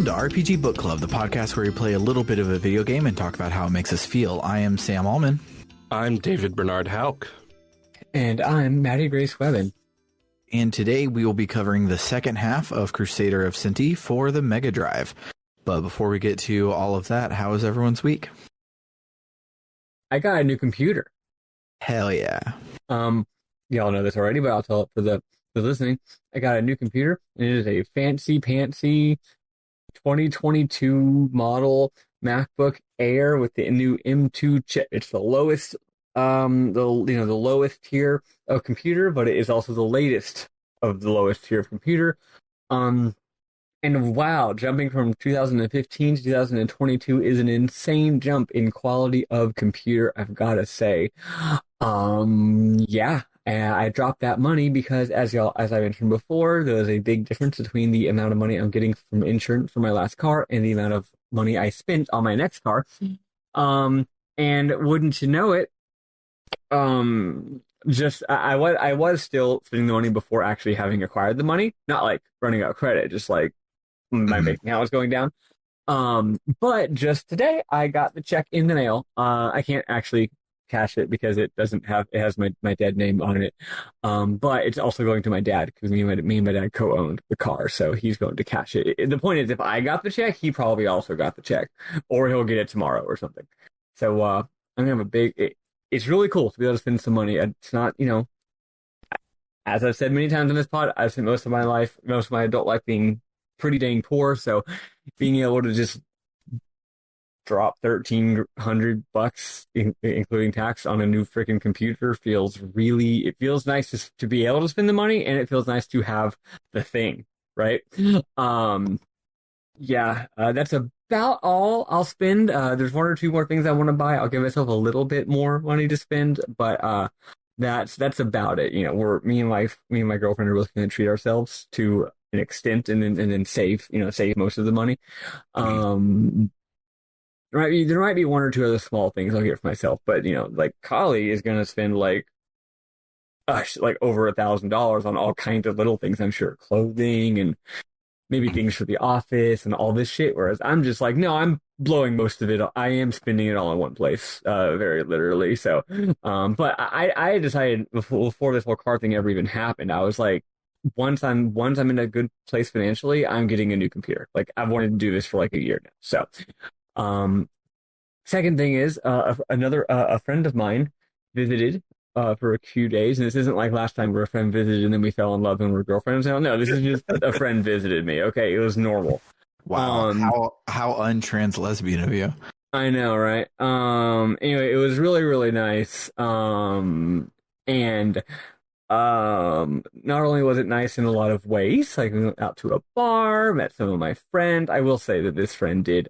Welcome to RPG Book Club, the podcast where we play a little bit of a video game and talk about how it makes us feel. I am Sam Allman. I'm David Bernard Hauk. And I'm Maddie Grace Webben. And today we will be covering the second half of Crusader of Centy for the Mega Drive. But before we get to all of that, how was everyone's week? I got a new computer. Hell yeah. Y'all know this already, but I'll tell it for the listening. I got a new computer, and it is a fancy 2022 model MacBook Air with the new M2 chip. It's the lowest, the lowest tier of computer, but it is also the latest of the lowest tier of computer. And wow, jumping from 2015 to 2022 is an insane jump in quality of computer, I've got to say. Yeah. And I dropped that money because, as I mentioned before, there was a big difference between the amount of money I'm getting from insurance for my last car and the amount of money I spent on my next car. And wouldn't you know it, I was still spending the money before actually having acquired the money, not like running out credit, just like my bank account was going down. But just today I got the check in the mail. I can't actually cash it because it has my dad's name on it. But it's also going to my dad because me and my dad co-owned the car, so he's going to cash it. The point is, if I got the check, he probably also got the check, or he'll get it tomorrow or something. So I'm gonna have it's really cool to be able to spend some money. It's not, as I've said many times in this pod, I've spent most of my adult life being pretty dang poor, so being able to just drop $1,300 including tax on a new freaking computer feels nice to be able to spend the money, and it feels nice to have the thing, right? That's about all I'll spend. There's one or two more things I want to buy. I'll give myself a little bit more money to spend, but that's about it. Me and my girlfriend are really going to treat ourselves to an extent, and then save most of the money. There might be one or two other small things I'll get for myself, but like Kali is going to spend like over $1,000 on all kinds of little things. I'm sure clothing and maybe things for the office and all this shit. Whereas I'm just like, no, I'm blowing most of it. I am spending it all in one place, very literally. So, but I decided before this whole car thing ever even happened, I was like, once I'm in a good place financially, I'm getting a new computer. Like I've wanted to do this for like a year now. So. Second thing is, a friend of mine visited, for a few days, and this isn't like last time where a friend visited and then we fell in love and we're girlfriends now. No, this is just a friend visited me. Okay, it was normal. Wow, how untrans lesbian of you. I know, right? Anyway, it was really, really nice. And not only was it nice in a lot of ways, like we went out to a bar, met some of my friends. I will say that this friend did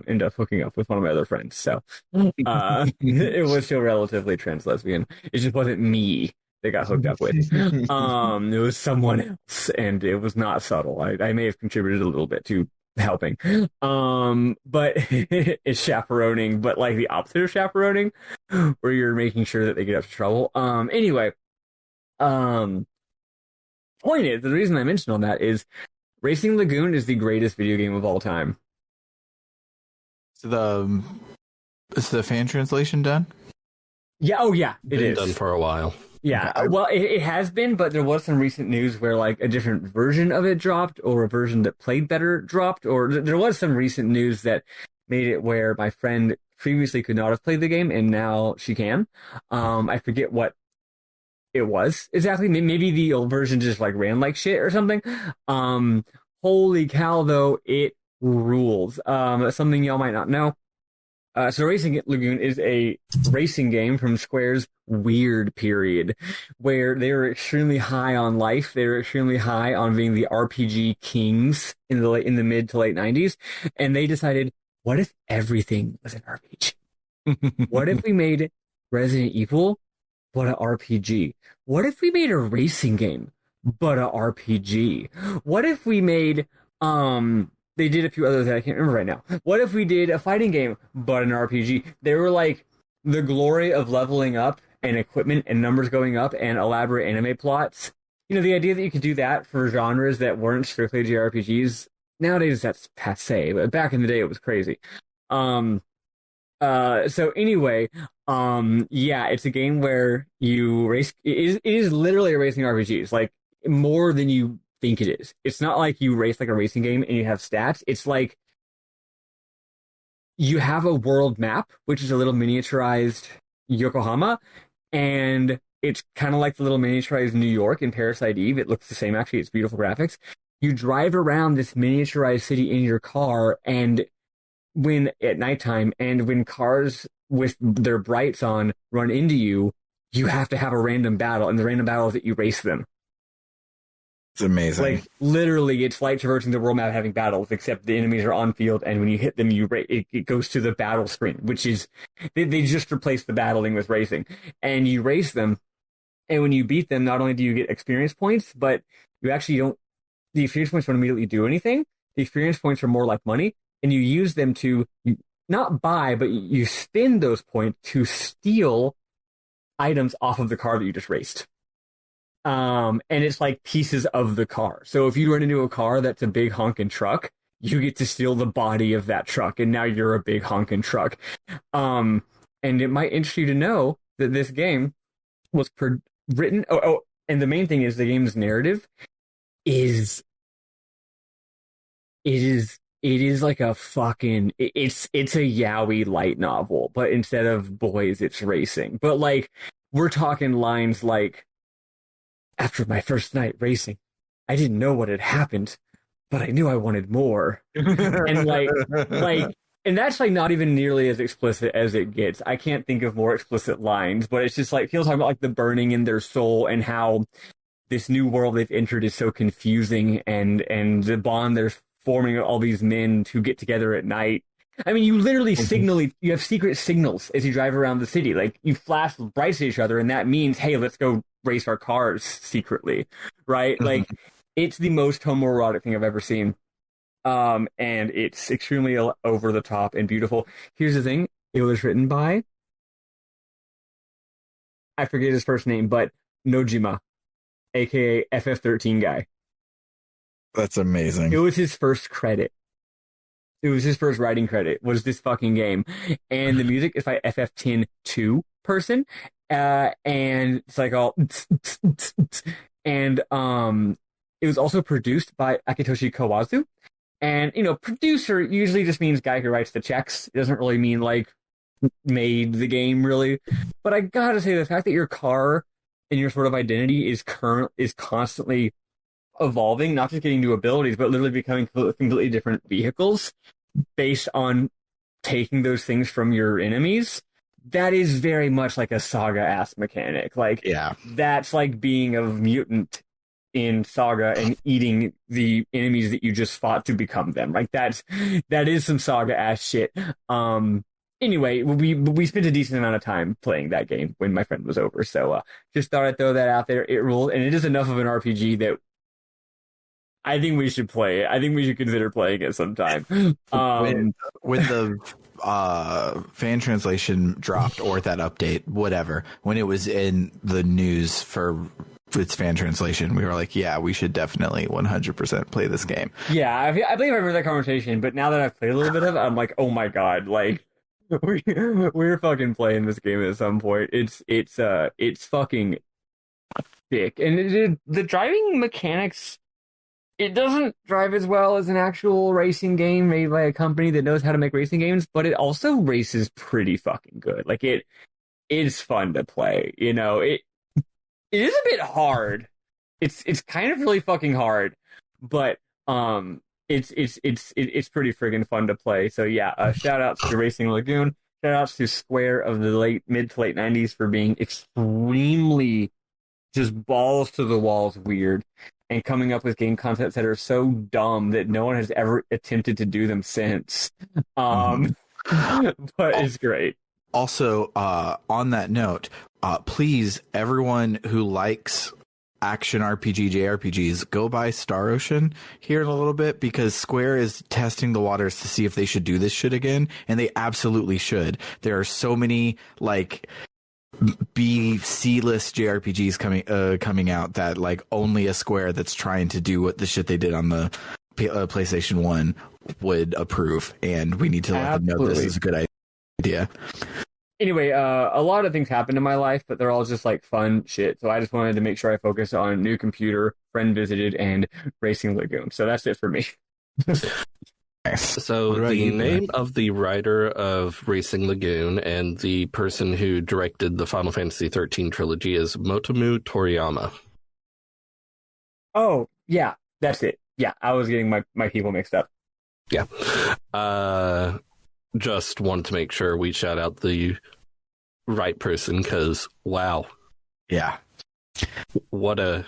end up hooking up with one of my other friends, so it was still relatively trans lesbian. It just wasn't me they got hooked up with. It was someone else, and it was not subtle. I may have contributed a little bit to helping, but it's chaperoning, but like the opposite of chaperoning, where you're making sure that they get up to trouble. Anyway, point is, the reason I mentioned all that is Racing Lagoon is the greatest video game of all time. Is the fan translation done? Yeah, it is done for a while. Yeah, well, it has been, but there was some recent news where like a different version of it dropped, or a version that played better dropped, or there was some recent news that made it where my friend previously could not have played the game and now she can. I forget what it was exactly. Maybe the old version just like ran like shit or something. Holy cow, though, it rules. Something y'all might not know. So Racing Lagoon is a racing game from Square's weird period, where they were extremely high on life. They were extremely high on being the RPG kings in the mid to late 90s, and they decided, what if everything was an RPG? What if we made Resident Evil but an RPG? What if we made a racing game but an RPG? What if we made they did a few others that I can't remember right now. What if we did a fighting game, but an RPG? They were like the glory of leveling up and equipment and numbers going up and elaborate anime plots. The idea that you could do that for genres that weren't strictly JRPGs Nowadays that's passe, but back in the day it was crazy. Um, so anyway, yeah, it's a game where you race. It is literally a racing RPG. It's like more than you think it is. It's not like you race like a racing game and you have stats. It's like you have a world map, which is a little miniaturized Yokohama, and it's kind of like the little miniaturized New York in Parasite Eve. It looks the same, actually. It's beautiful graphics. You drive around this miniaturized city in your car, and when at nighttime, and when cars with their brights on run into you, you have to have a random battle, and the random battle is that you race them. It's amazing. Like literally, it's like traversing the world map having battles, except the enemies are on field, and when you hit them, it goes to the battle screen, which is they just replaced the battling with racing, and you race them, and when you beat them, not only do you get experience points, but you actually don't. The experience points don't immediately do anything. The experience points are more like money, and you use them to not buy, but you spend those points to steal items off of the car that you just raced. And it's like pieces of the car. So if you run into a car that's a big honking truck, you get to steal the body of that truck, and now you're a big honking truck. And it might interest you to know that this game was written. And the main thing is the game's narrative is it is like a fucking it's a yaoi light novel, but instead of boys, it's racing. But like we're talking lines like, after my first night racing, I didn't know what had happened, but I knew I wanted more. And and that's like not even nearly as explicit as it gets. I can't think of more explicit lines, but it's just like people talking about like the burning in their soul and how this new world they've entered is so confusing, and the bond they're forming all these men to get together at night. I mean, you literally you have secret signals as you drive around the city. Like you flash brights at each other, and that means, hey, let's go race our cars secretly, right? Like it's the most homoerotic thing I've ever seen. And it's extremely over the top and beautiful. Here's the thing. It was written by, I forget his first name, but Nojima, aka FF13 guy. That's amazing. It was his first credit. It was his first writing credit, was this fucking game. And the music is by FF102 person. And it's like all and it was also produced by Akitoshi Kawazu. And producer usually just means guy who writes the checks. It doesn't really mean like made the game really. But I gotta say, the fact that your car and your sort of identity is constantly evolving, not just getting new abilities, but literally becoming completely different vehicles based on taking those things from your enemies. That is very much like a Saga-ass mechanic. Like, yeah, that's like being a mutant in Saga and eating the enemies that you just fought to become them. Like that is some Saga-ass shit. Anyway, we spent a decent amount of time playing that game when my friend was over. So just thought I'd throw that out there. It ruled, and it is enough of an RPG that I think we should play it. I think we should consider playing it sometime. When the fan translation dropped, or that update, whatever, when it was in the news for its fan translation, we were like, yeah, we should definitely 100% play this game. Yeah, I believe I remember that conversation, but now that I've played a little bit of it, I'm like, oh my god, like we're fucking playing this game at some point. It's fucking sick, and the driving mechanics. It doesn't drive as well as an actual racing game made by a company that knows how to make racing games, but it also races pretty fucking good. Like it is fun to play. It is a bit hard. It's kind of really fucking hard, but it's pretty friggin' fun to play. So yeah, shout outs to Racing Lagoon. Shout outs to Square of the mid to late 90s for being extremely just balls to the walls weird, and coming up with game concepts that are so dumb that no one has ever attempted to do them since. But it's great. Also, on that note, please, everyone who likes action RPG, JRPGs, go buy Star Ocean here in a little bit, because Square is testing the waters to see if they should do this shit again, and they absolutely should. There are so many, like, C-list JRPGs coming out that like only a Square that's trying to do what the shit they did on the PlayStation 1 would approve, and we need to let them know this is a good idea. Anyway, a lot of things happened in my life, but they're all just like fun shit. So I just wanted to make sure I focus on new computer, friend visited, and Racing Lagoon. So that's it for me. Nice. So the name of the writer of Racing Lagoon and the person who directed the Final Fantasy XIII trilogy is Motomu Toriyama. Oh, yeah, that's it. Yeah, I was getting my people mixed up. Yeah. Just wanted to make sure we shout out the right person, because wow. Yeah. What a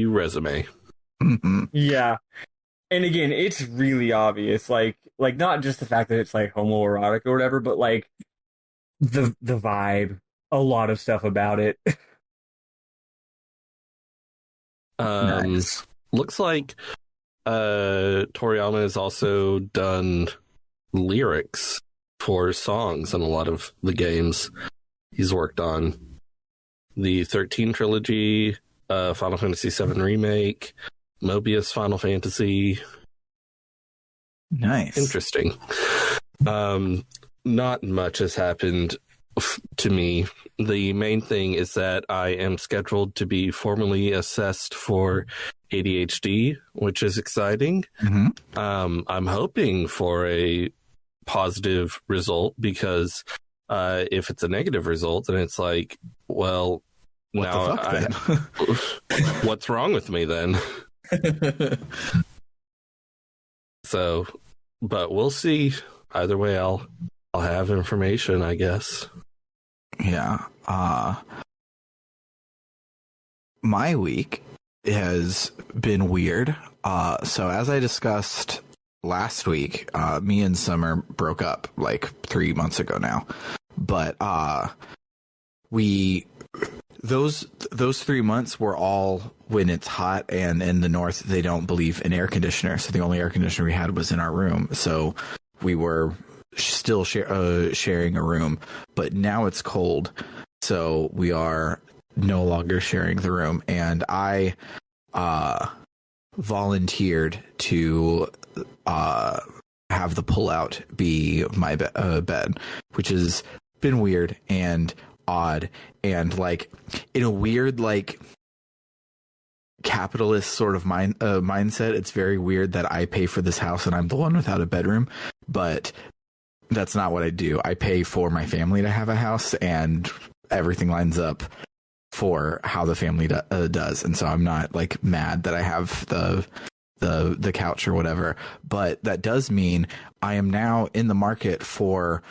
resume. Mm-hmm. Yeah. And again, it's really obvious, like not just the fact that it's like homoerotic or whatever, but like the vibe, a lot of stuff about it. Nice. Looks like Toriyama has also done lyrics for songs in a lot of the games he's worked on. The 13 trilogy, Final Fantasy VII Remake, Mobius Final Fantasy. Nice. Interesting. Not much has happened to me. The main thing is that I am scheduled to be formally assessed for ADHD, which is exciting. Mm-hmm. I'm hoping for a positive result, because if it's a negative result, then it's like, well, what now the fuck then? What's wrong with me then? So, but we'll see. Either way, I'll have information, I guess. Yeah. My week has been weird. So as I discussed last week, me and Summer broke up like 3 months ago now. But those 3 months were all when it's hot, and in the north they don't believe in air conditioner. So the only air conditioner we had was in our room. So we were still sharing a room, but now it's cold, so we are no longer sharing the room. And I volunteered to have the pullout be my bed, which has been weird and odd, and like in a weird like capitalist sort of mindset. It's very weird that I pay for this house and I'm the one without a bedroom, but that's not what I do. I pay for my family to have a house, and everything lines up for how the family does. And so I'm not like mad that I have the couch or whatever, but that does mean I am now in the market for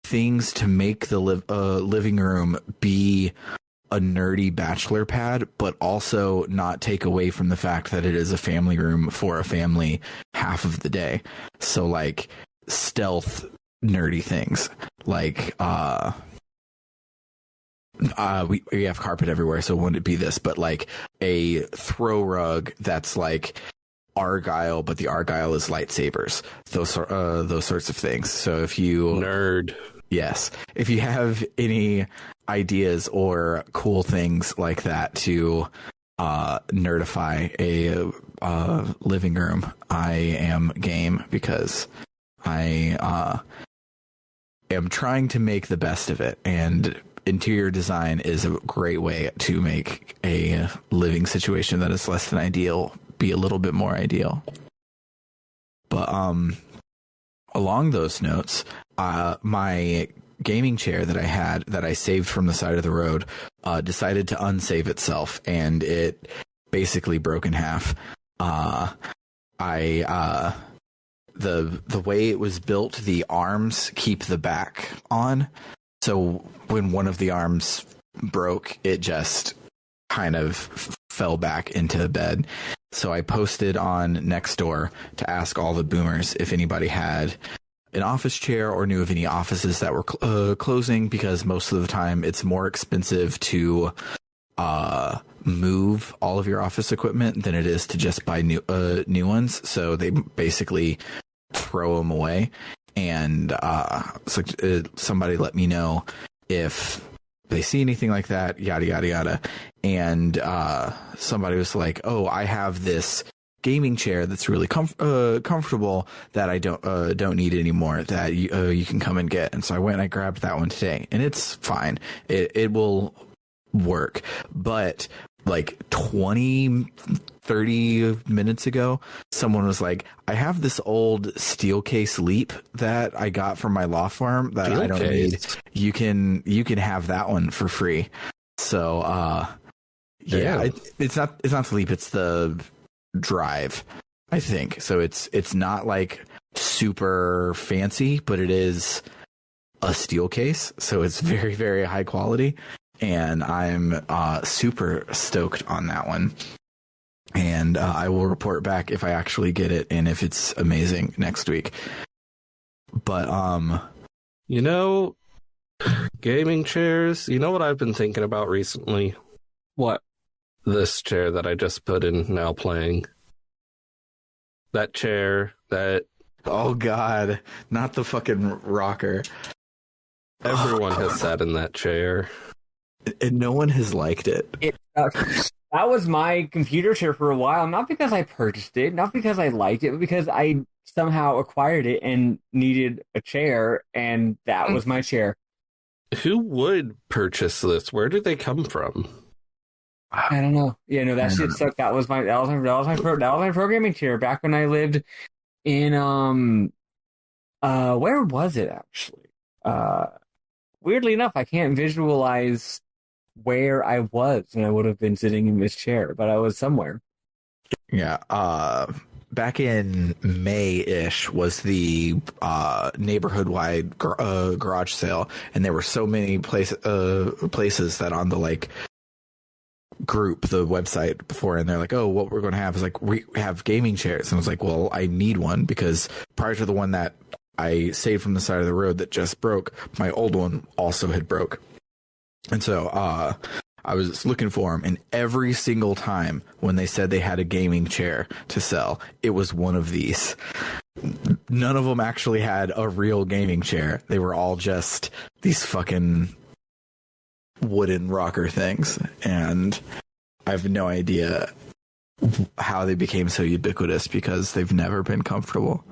things to make the living room be a nerdy bachelor pad, but also not take away from the fact that it is a family room for a family half of the day. So like stealth nerdy things like we have carpet everywhere, so it wouldn't be this, but like a throw rug that's like Argyle, but the Argyle is lightsabers, those sorts of things. So if you nerd, yes, if you have any ideas or cool things like that to nerdify a living room, I am game, because I am trying to make the best of it, and interior design is a great way to make a living situation that is less than ideal be a little bit more ideal. But along those notes, my gaming chair that I had that I saved from the side of the road decided to unsave itself, and it basically broke in half. The way it was built, the arms keep the back on. So when one of the arms broke, it just kind of fell back into bed. So I posted on Nextdoor to ask all the boomers if anybody had an office chair or knew of any offices that were closing, because most of the time it's more expensive to move all of your office equipment than it is to just buy new ones. So they basically throw them away. And so somebody let me know if they see anything like that, yada, yada, yada. And somebody was like, oh, I have this gaming chair that's really comfortable that I don't need anymore, that you can come and get. And so I went and I grabbed that one today, and it's fine. It will work. But like 20-30 minutes ago, someone was like, I have this old Steelcase Leap that I got from my law firm that I don't need. You can have that one for free. So yeah, it's not the Leap, it's the Drive, I think. So it's not like super fancy, but it is a steel case, so it's very, very high quality. And I'm super stoked on that one. And I will report back if I actually get it and if it's amazing next week. But you know, gaming chairs, you know what I've been thinking about recently? What? This chair that I just put in now playing. That chair that... Oh, God. Not the fucking rocker. Everyone has sat in that chair. And no one has liked it. That was my computer chair for a while, not because I purchased it, not because I liked it, but because I somehow acquired it and needed a chair, and that was my chair. Who would purchase this? Where do they come from? I don't know. Yeah, no, that shit sucked. That was my programming chair back when I lived in where was it actually? Weirdly enough, I can't visualize where I was when I would have been sitting in this chair, but I was somewhere. Yeah. Back in May-ish was the neighborhood-wide garage sale, and there were so many places that on the like group, the website before, and they're like, oh, what we're going to have is like, we have gaming chairs. And I was like, well, I need one because prior to the one that I saved from the side of the road that just broke, my old one also had broke. And so I was looking for them, and every single time when they said they had a gaming chair to sell, it was one of these. None of them actually had a real gaming chair. They were all just these fucking wooden rocker things, and I have no idea how they became so ubiquitous because they've never been comfortable.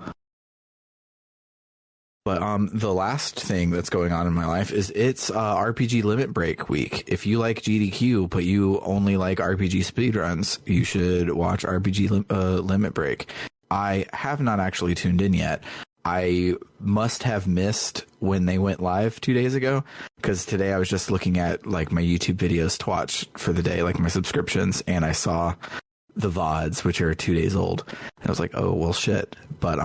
But the last thing that's going on in my life is it's RPG Limit Break week. If you like GDQ, but you only like RPG speedruns, you should watch RPG Limit Break. I have not actually tuned in yet. I must have missed when they went live 2 days ago, because today I was just looking at like my YouTube videos to watch for the day, like my subscriptions, and I saw the VODs, which are 2 days old. And I was like, oh, well, shit. But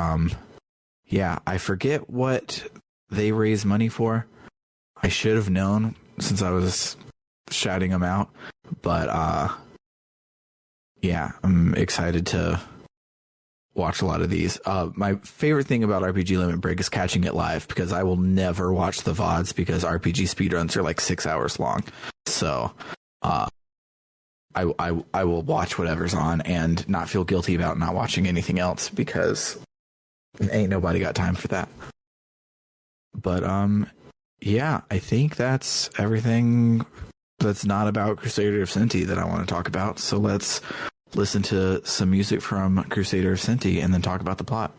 yeah, I forget what they raise money for. I should have known since I was shouting them out. But yeah, I'm excited to watch a lot of these. My favorite thing about RPG Limit Break is catching it live, because I will never watch the VODs because RPG speedruns are like 6 hours long. So I will watch whatever's on and not feel guilty about not watching anything else, because ain't nobody got time for that. But yeah, I think that's everything that's not about Crusader of Centy that I want to talk about. So let's listen to some music from Crusader of Centy and then talk about the plot.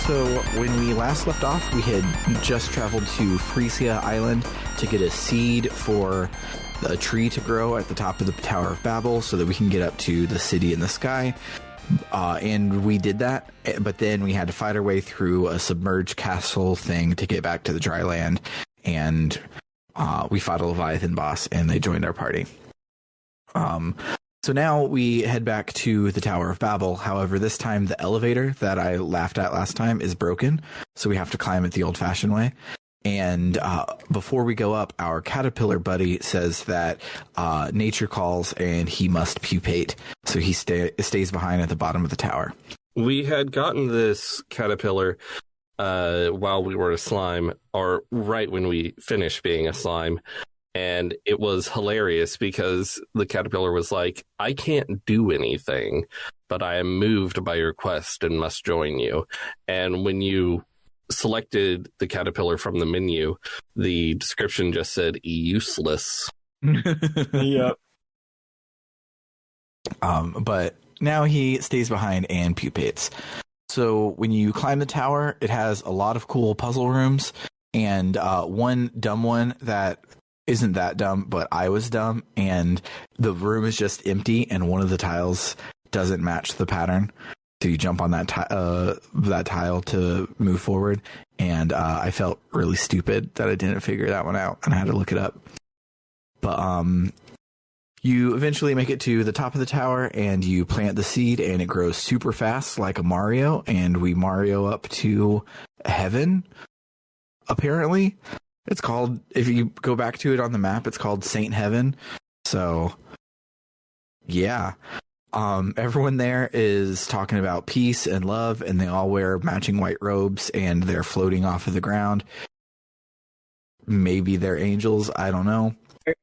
So when we last left off, we had just traveled to Frisia Island to get a seed for a tree to grow at the top of the Tower of Babel so that we can get up to the city in the sky. And we did that, but then we had to fight our way through a submerged castle thing to get back to the dry land. And we fought a Leviathan boss, and they joined our party. So now we head back to the Tower of Babel. However, this time the elevator that I laughed at last time is broken, so we have to climb it the old-fashioned way. And before we go up, our caterpillar buddy says that nature calls and he must pupate. So he stays behind at the bottom of the tower. We had gotten this caterpillar while we were a slime, or right when we finished being a slime. And it was hilarious because the caterpillar was like, I can't do anything, but I am moved by your quest and must join you. And when you selected the caterpillar from the menu, the description just said useless. Yep. But now he stays behind and pupates. So when you climb the tower, it has a lot of cool puzzle rooms, and one dumb one that isn't that dumb, but I was dumb, and the room is just empty, and one of the tiles doesn't match the pattern. So you jump on that tile to move forward, and I felt really stupid that I didn't figure that one out, and I had to look it up. But you eventually make it to the top of the tower, and you plant the seed, and it grows super fast like a Mario, and we Mario up to heaven, apparently. It's called, if you go back to it on the map, it's called Saint Heaven. So, yeah. Everyone there is talking about peace and love, and they all wear matching white robes, and they're floating off of the ground. Maybe they're angels. I don't know.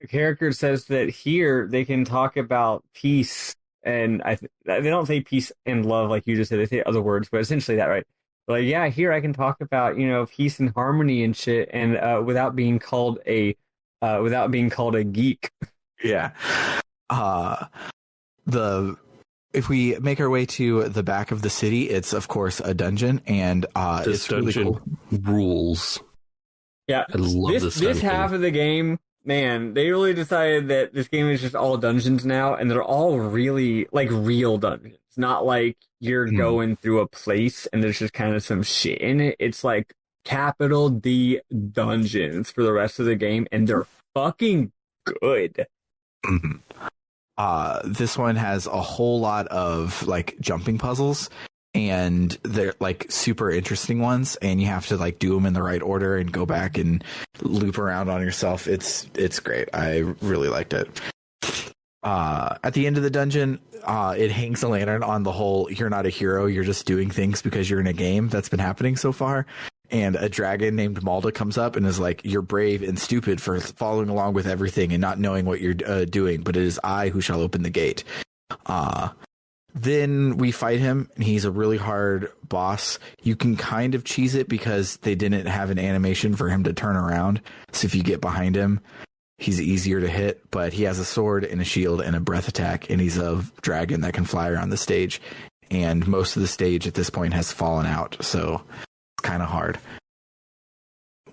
The character says that here they can talk about peace, and they don't say peace and love like you just said. They say other words, but essentially that, right? Like, yeah, here I can talk about, peace and harmony and shit, and without being called a geek. Yeah. If we make our way to the back of the city, it's of course a dungeon, and it's really cool. Rules. Yeah, I love this half of the game. Man, they really decided that this game is just all dungeons now, and they're all really like real dungeons. Not like you're going through a place and there's just kind of some shit in it. It's like capital D dungeons for the rest of the game, and they're fucking good. Mm-hmm. This one has a whole lot of like jumping puzzles, and they're like super interesting ones, and you have to like do them in the right order and go back and loop around on yourself. It's great. I really liked it. At the end of the dungeon, it hangs a lantern on the whole "you're not a hero, you're just doing things because you're in a game" that's been happening so far. And a dragon named Malda comes up and is like, "You're brave and stupid for following along with everything and not knowing what you're doing, but it is I who shall open the gate." Then we fight him, and he's a really hard boss. You can kind of cheese it because they didn't have an animation for him to turn around. So if you get behind him, he's easier to hit, but he has a sword and a shield and a breath attack, and he's a dragon that can fly around the stage. And most of the stage at this point has fallen out, so it's kind of hard.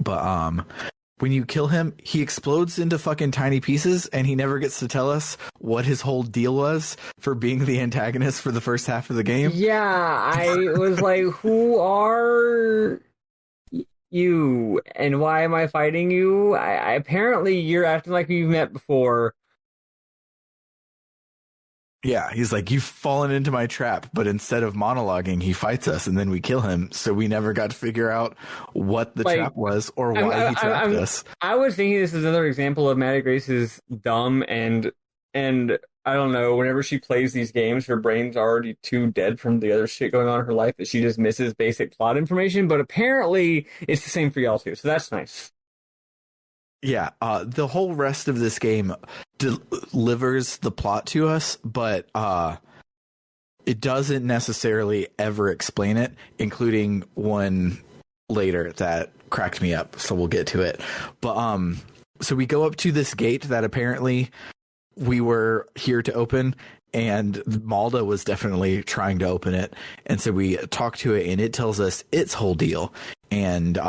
But when you kill him, he explodes into fucking tiny pieces, and he never gets to tell us what his whole deal was for being the antagonist for the first half of the game. Yeah, I was like, who are you, and why am I fighting you? I apparently you're acting like we've met before. Yeah, he's like, "You've fallen into my trap," but instead of monologuing, he fights us, and then we kill him. So we never got to figure out what the trap was or why he trapped us. I was thinking this is another example of Maddie Grace is dumb, and I don't know, whenever she plays these games, her brain's already too dead from the other shit going on in her life that she just misses basic plot information. But apparently it's the same for y'all too, so that's nice. Yeah, the whole rest of this game delivers the plot to us, but it doesn't necessarily ever explain it, including one later that cracked me up, so we'll get to it. But so we go up to this gate that apparently we were here to open, and Malda was definitely trying to open it, and so we talk to it, and it tells us its whole deal. And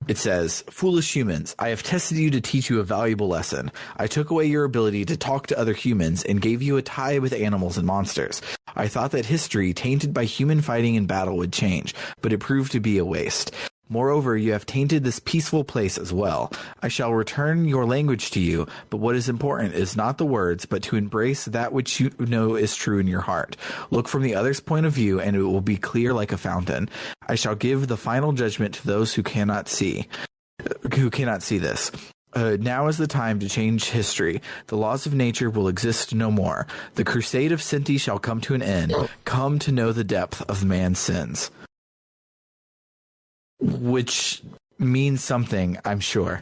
it says, "Foolish humans, I have tested you to teach you a valuable lesson. I took away your ability to talk to other humans and gave you a tie with animals and monsters. I thought that history tainted by human fighting in battle would change, but it proved to be a waste. Moreover, you have tainted this peaceful place as well. I shall return your language to you, but what is important is not the words, but to embrace that which you know is true in your heart. Look from the other's point of view, and it will be clear like a fountain. I shall give the final judgment to those who cannot see." who cannot see this. Now is the time to change history. The laws of nature will exist no more. The crusade of Centy shall come to an end. Come to know the depth of man's sins. Which means something, I'm sure.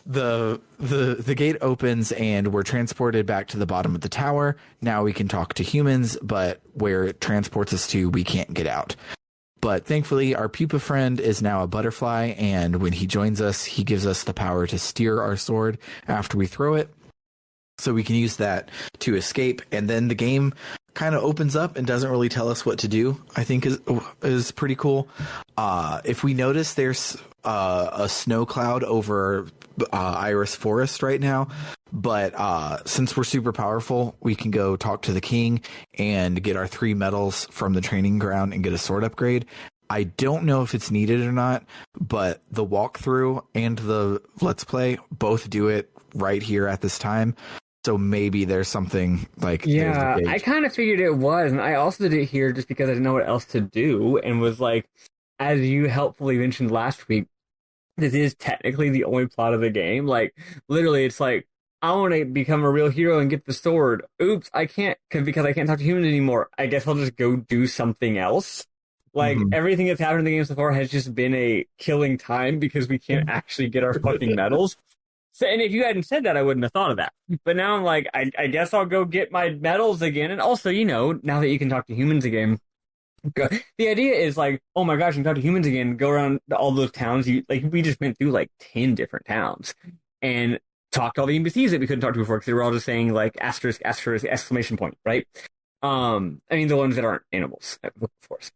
The gate opens and we're transported back to the bottom of the tower. Now we can talk to humans, but where it transports us to, we can't get out. But thankfully, our pupa friend is now a butterfly, and when he joins us, he gives us the power to steer our sword after we throw it. So we can use that to escape, and then the game kind of opens up and doesn't really tell us what to do. I think is pretty cool. If we notice, there's a snow cloud over Iris Forest right now, but since we're super powerful, we can go talk to the king and get our 3 medals from the training ground and get a sword upgrade. I don't know if it's needed or not, but the walkthrough and the Let's Play both do it right here at this time. So maybe there's something like... Yeah, I kind of figured it was, and I also did it here just because I didn't know what else to do, and was like, as you helpfully mentioned last week, this is technically the only plot of the game. Like, literally, it's like, I want to become a real hero and get the sword. Oops, I can't, because I can't talk to humans anymore. I guess I'll just go do something else. Like, everything that's happened in the game so far has just been a killing time because we can't actually get our fucking medals. So, and if you hadn't said that, I wouldn't have thought of that. But now I'm like, I guess I'll go get my medals again. And also, you know, now that you can talk to humans again, the idea is like, oh my gosh, you can talk to humans again, go around all those towns. We just went through like 10 different towns and talked to all the NPCs that we couldn't talk to before because they were all just saying like asterisk, asterisk, exclamation point, right? I mean, the ones that aren't animals, of course,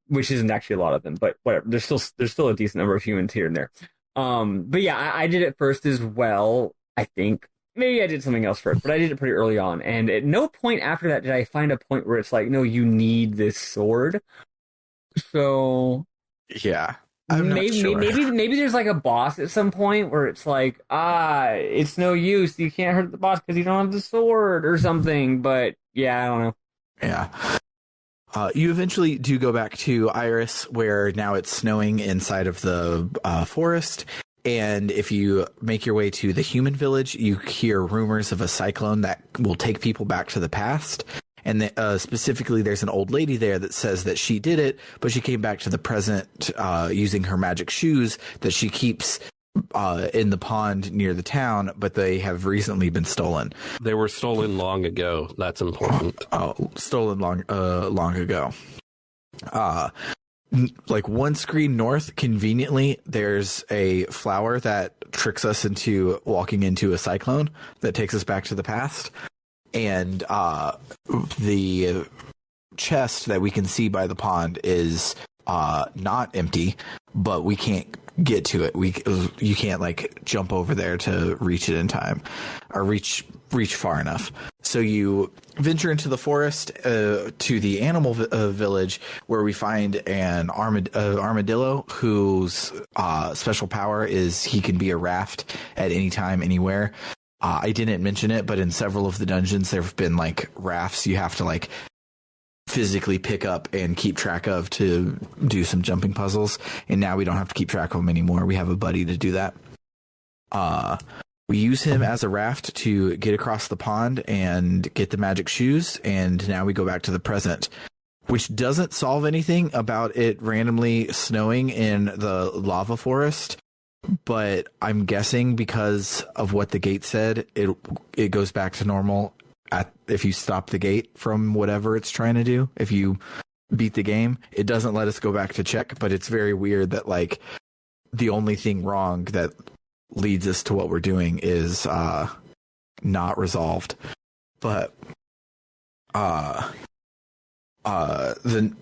which isn't actually a lot of them, but whatever. There's still a decent number of humans here and there. But yeah, I did it first as well. I think maybe I did something else first, but I did it pretty early on. And at no point after that did I find a point where it's like, no, you need this sword. So yeah, I'm not sure. Maybe there's like a boss at some point where it's like, it's no use. You can't hurt the boss because you don't have the sword or something. But yeah, I don't know. Yeah. You eventually do go back to Iris, where now it's snowing inside of the forest. And if you make your way to the human village, you hear rumors of a cyclone that will take people back to the past. And specifically, there's an old lady there that says that she did it, but she came back to the present using her magic shoes that she keeps in the pond near the town, but they have recently been stolen. They were stolen long ago. That's important. Stolen long ago. Like one screen north, conveniently, there's a flower that tricks us into walking into a cyclone that takes us back to the past. And the chest that we can see by the pond is not empty, but we can't get to it. You can't like jump over there to reach it in time or reach far enough. So you venture into the forest to the animal village, where we find an armadillo whose special power is he can be a raft at any time, anywhere. I didn't mention it, but in several of the dungeons, there have been like rafts you have to like physically pick up and keep track of to do some jumping puzzles. And now we don't have to keep track of them anymore. We have a buddy to do that. We use him as a raft to get across the pond and get the magic shoes. And now we go back to the present, which doesn't solve anything about it randomly snowing in the lava forest. But I'm guessing because of what the gate said, it goes back to normal if you stop the gate from whatever it's trying to do. If you beat the game, it doesn't let us go back to check. But it's very weird that like the only thing wrong that leads us to what we're doing is not resolved. But then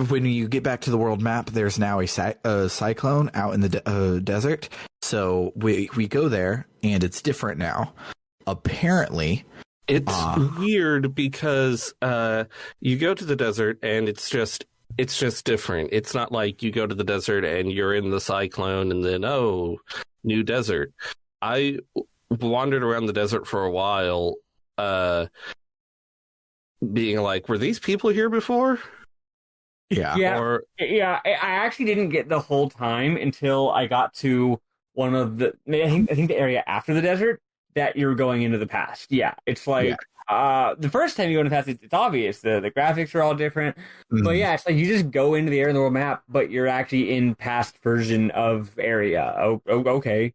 when you get back to the world map, there's now a cyclone out in the desert. So we go there, and it's different now. Apparently, it's weird because you go to the desert, and it's just different. It's not like you go to the desert and you're in the cyclone, and then new desert. I wandered around the desert for a while, being like, were these people here before? Yeah, Or I actually didn't get the whole time until I got to one of I think the area after the desert that you're going into the past. Yeah, it's Yeah. like the first time you go into the past, it's obvious the graphics are all different, but Mhm. yeah, it's like you just go into the area in the world map, but you're actually in past version of area. Okay.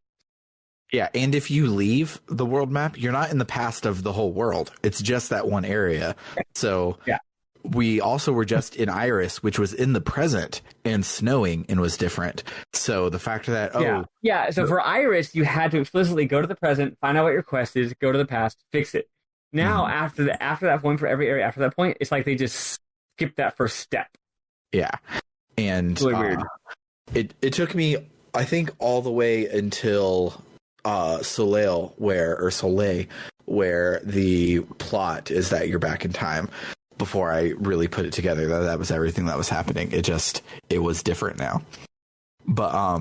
Yeah, and if you leave the world map, you're not in the past of the whole world. It's just that one area. So Yeah. we also were just in Iris, which was in the present and snowing and was different. So the fact that Yeah. So for Iris, you had to explicitly go to the present, find out what your quest is, go to the past, fix it. Now Mhm. after that point, for every area after that point, it's like they just skip that first step. Yeah, and It's really weird. it took me, I think, all the way until Soleil, where the plot is that you're back in time, before I really put it together that was everything that was happening. It was different now. But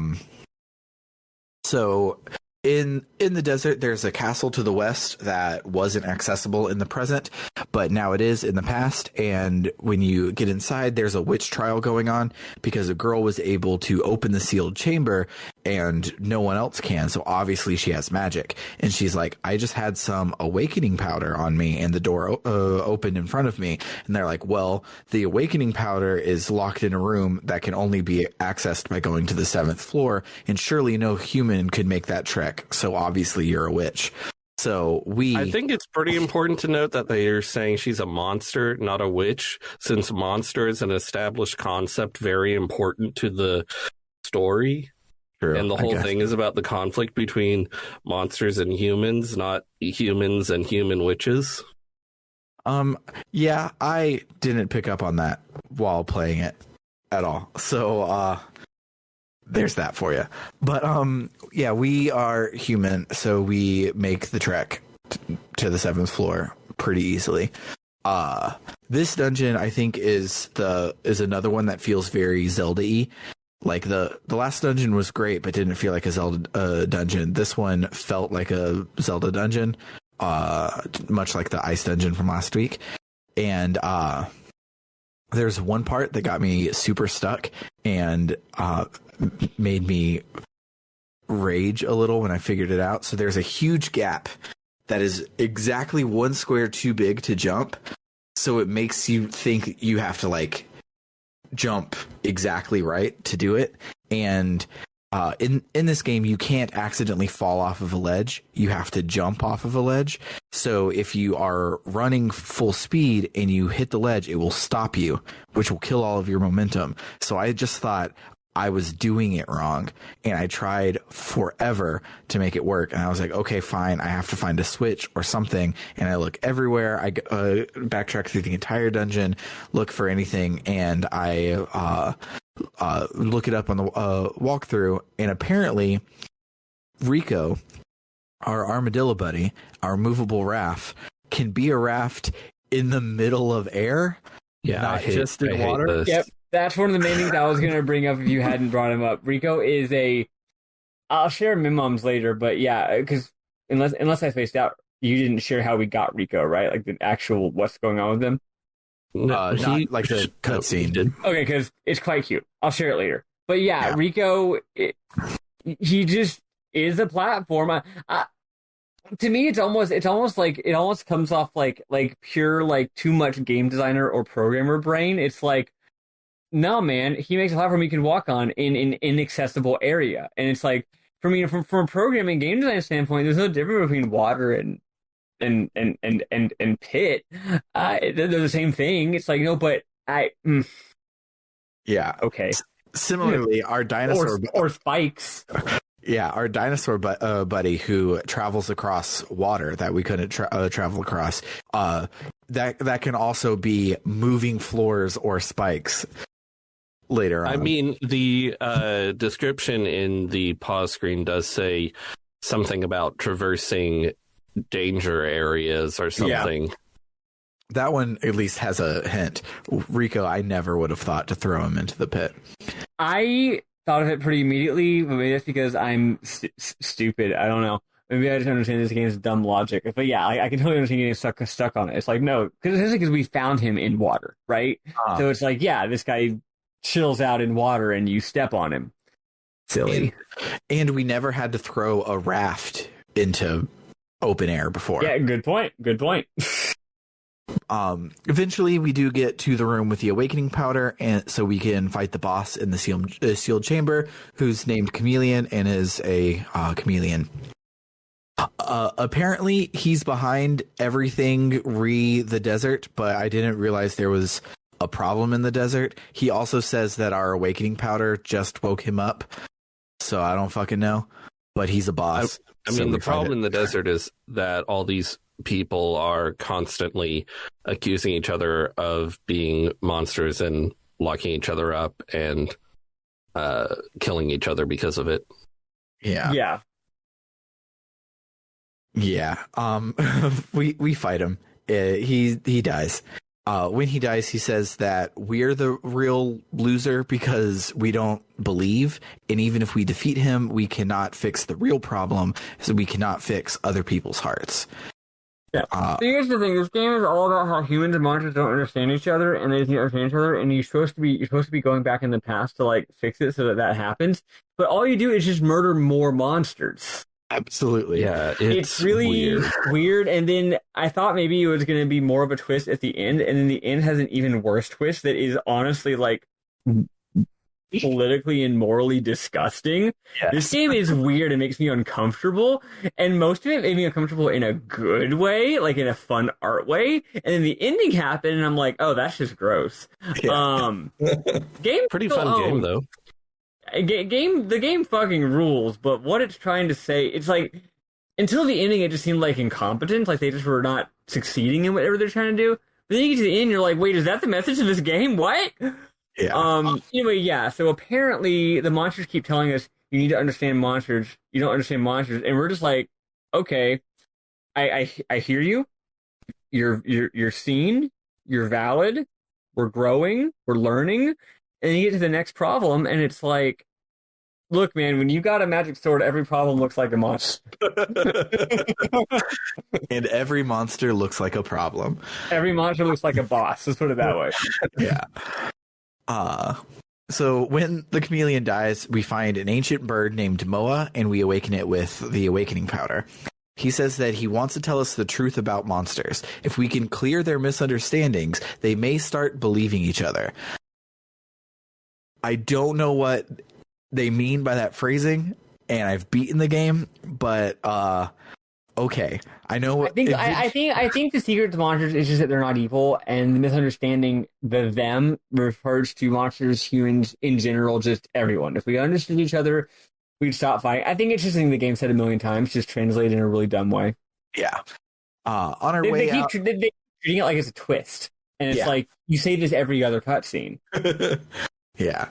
so in the desert, there's a castle to the west that wasn't accessible in the present, but now it is in the past. And when you get inside, there's a witch trial going on because a girl was able to open the sealed chamber and no one else can. So obviously she has magic. And she's like, I just had some awakening powder on me, and the door opened in front of me. And they're like, well, the awakening powder is locked in a room that can only be accessed by going to the 7th floor. And surely no human could make that trek. So obviously you're a witch. So I think it's pretty important to note that they are saying she's a monster, not a witch, since monster is an established concept very important to the story. True, and the whole thing is about the conflict between monsters and humans, not humans and human witches. Yeah, I didn't pick up on that while playing it at all. So there's that for you. But yeah, we are human, so we make the trek to the 7th floor pretty easily. This dungeon, I think, is another one that feels very Zelda-y. Like the last dungeon was great, but didn't feel like a Zelda dungeon. This one felt like a Zelda dungeon, much like the ice dungeon from last week. And there's one part that got me super stuck and made me rage a little when I figured it out. So there's a huge gap that is exactly one square too big to jump. So it makes you think you have to like jump exactly right to do it. And in this game, you can't accidentally fall off of a ledge. You have to jump off of a ledge. So if you are running full speed and you hit the ledge, it will stop you, which will kill all of your momentum. So I just thought I was doing it wrong, and I tried forever to make it work. And I was like, okay, fine, I have to find a switch or something. And I look everywhere. I backtrack through the entire dungeon, look for anything, and I look it up on the walkthrough. And apparently, Rico, our armadillo buddy, our movable raft, can be a raft in the middle of air, not just in water. Yep. That's one of the main things I was going to bring up if you hadn't brought him up. Rico is I'll share Mimom's later, but yeah, because unless I spaced out, you didn't share how we got Rico, right? Like the actual what's going on with him. Not like the cutscene. Okay, because it's quite cute. I'll share it later. But yeah. Rico, he just is a platform. To me, it almost comes off like pure like too much game designer or programmer brain. It's like, no, man, he makes a platform you can walk on in an inaccessible area. And it's like, for me, from a programming game design standpoint, there's no difference between water and pit. They're the same thing. It's like, no, but yeah, okay. Similarly, our dinosaur or spikes. Yeah, our dinosaur buddy who travels across water that we couldn't travel across. That can also be moving floors or spikes later on. I mean, the description in the pause screen does say something about traversing danger areas or something. Yeah. That one at least has a hint. Rico, I never would have thought to throw him into the pit. I thought of it pretty immediately, but maybe that's because I'm stupid. I don't know. Maybe I just understand this game's dumb logic. But yeah, I can totally understand getting stuck on it. It's like, no, because we found him in water, right? So it's like, yeah, this guy chills out in water and you step on him. Silly. And we never had to throw a raft into open air before. Yeah, good point. Good point. Eventually we do get to the room with the awakening powder, and so we can fight the boss in the sealed chamber, who's named Chameleon and is a chameleon. Apparently he's behind everything the desert, but I didn't realize there was a problem in the desert. He also says that our awakening powder just woke him up, so I don't fucking know, but he's a boss. I mean, the problem in the desert is that all these people are constantly accusing each other of being monsters and locking each other up and killing each other because of it. Yeah. We fight him. He dies. When he dies, he says that we're the real loser because we don't believe, and even if we defeat him, we cannot fix the real problem, so we cannot fix other people's hearts. Yeah. So here's the thing: this game is all about how humans and monsters don't understand each other, and they don't understand each other. And you're supposed to be going back in the past to like fix it so that happens. But all you do is just murder more monsters. Absolutely. Yeah, it's really weird. And then I thought maybe it was going to be more of a twist at the end, and then the end has an even worse twist that is honestly like politically and morally disgusting. Yes. This game is weird and makes me uncomfortable, and most of it made me uncomfortable in a good way, like in a fun art way. And then the ending happened, and I'm like, oh, that's just gross. Yeah. Game pretty fun game though. The game fucking rules, but what it's trying to say, it's like until the ending, it just seemed like incompetent, like they just were not succeeding in whatever they're trying to do. But then you get to the end, you're like, wait, is that the message of this game? What? Yeah. Anyway, yeah. So apparently, the monsters keep telling us you need to understand monsters. You don't understand monsters, and we're just like, okay, I hear you. You're seen. You're valid. We're growing. We're learning. And you get to the next problem, and it's like, look, man, when you got a magic sword, every problem looks like a monster. And every monster looks like a problem. Every monster looks like a boss. Let's put it that way. Yeah. So when the chameleon dies, we find an ancient bird named Moa, and we awaken it with the awakening powder. He says that he wants to tell us the truth about monsters. If we can clear their misunderstandings, they may start believing each other. I don't know what they mean by that phrasing, and I've beaten the game, but okay. I know. I think the secret to monsters is just that they're not evil, and the misunderstanding them refers to monsters, humans in general, just everyone. If we understood each other, we'd stop fighting. I think it's just something the game said a million times, just translated in a really dumb way. Yeah. On our way out, they keep treating it like it's a twist, and it's like you say this every other cutscene. Yeah.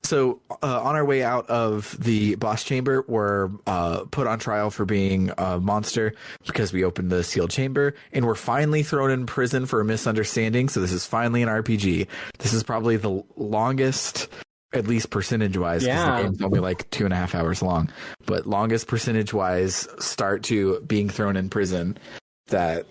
So on our way out of the boss chamber, we're put on trial for being a monster because we opened the sealed chamber, and we're finally thrown in prison for a misunderstanding. So this is finally an RPG. This is probably the longest, at least percentage-wise, because the game's only like 2.5 hours long, but longest percentage-wise start to being thrown in prison that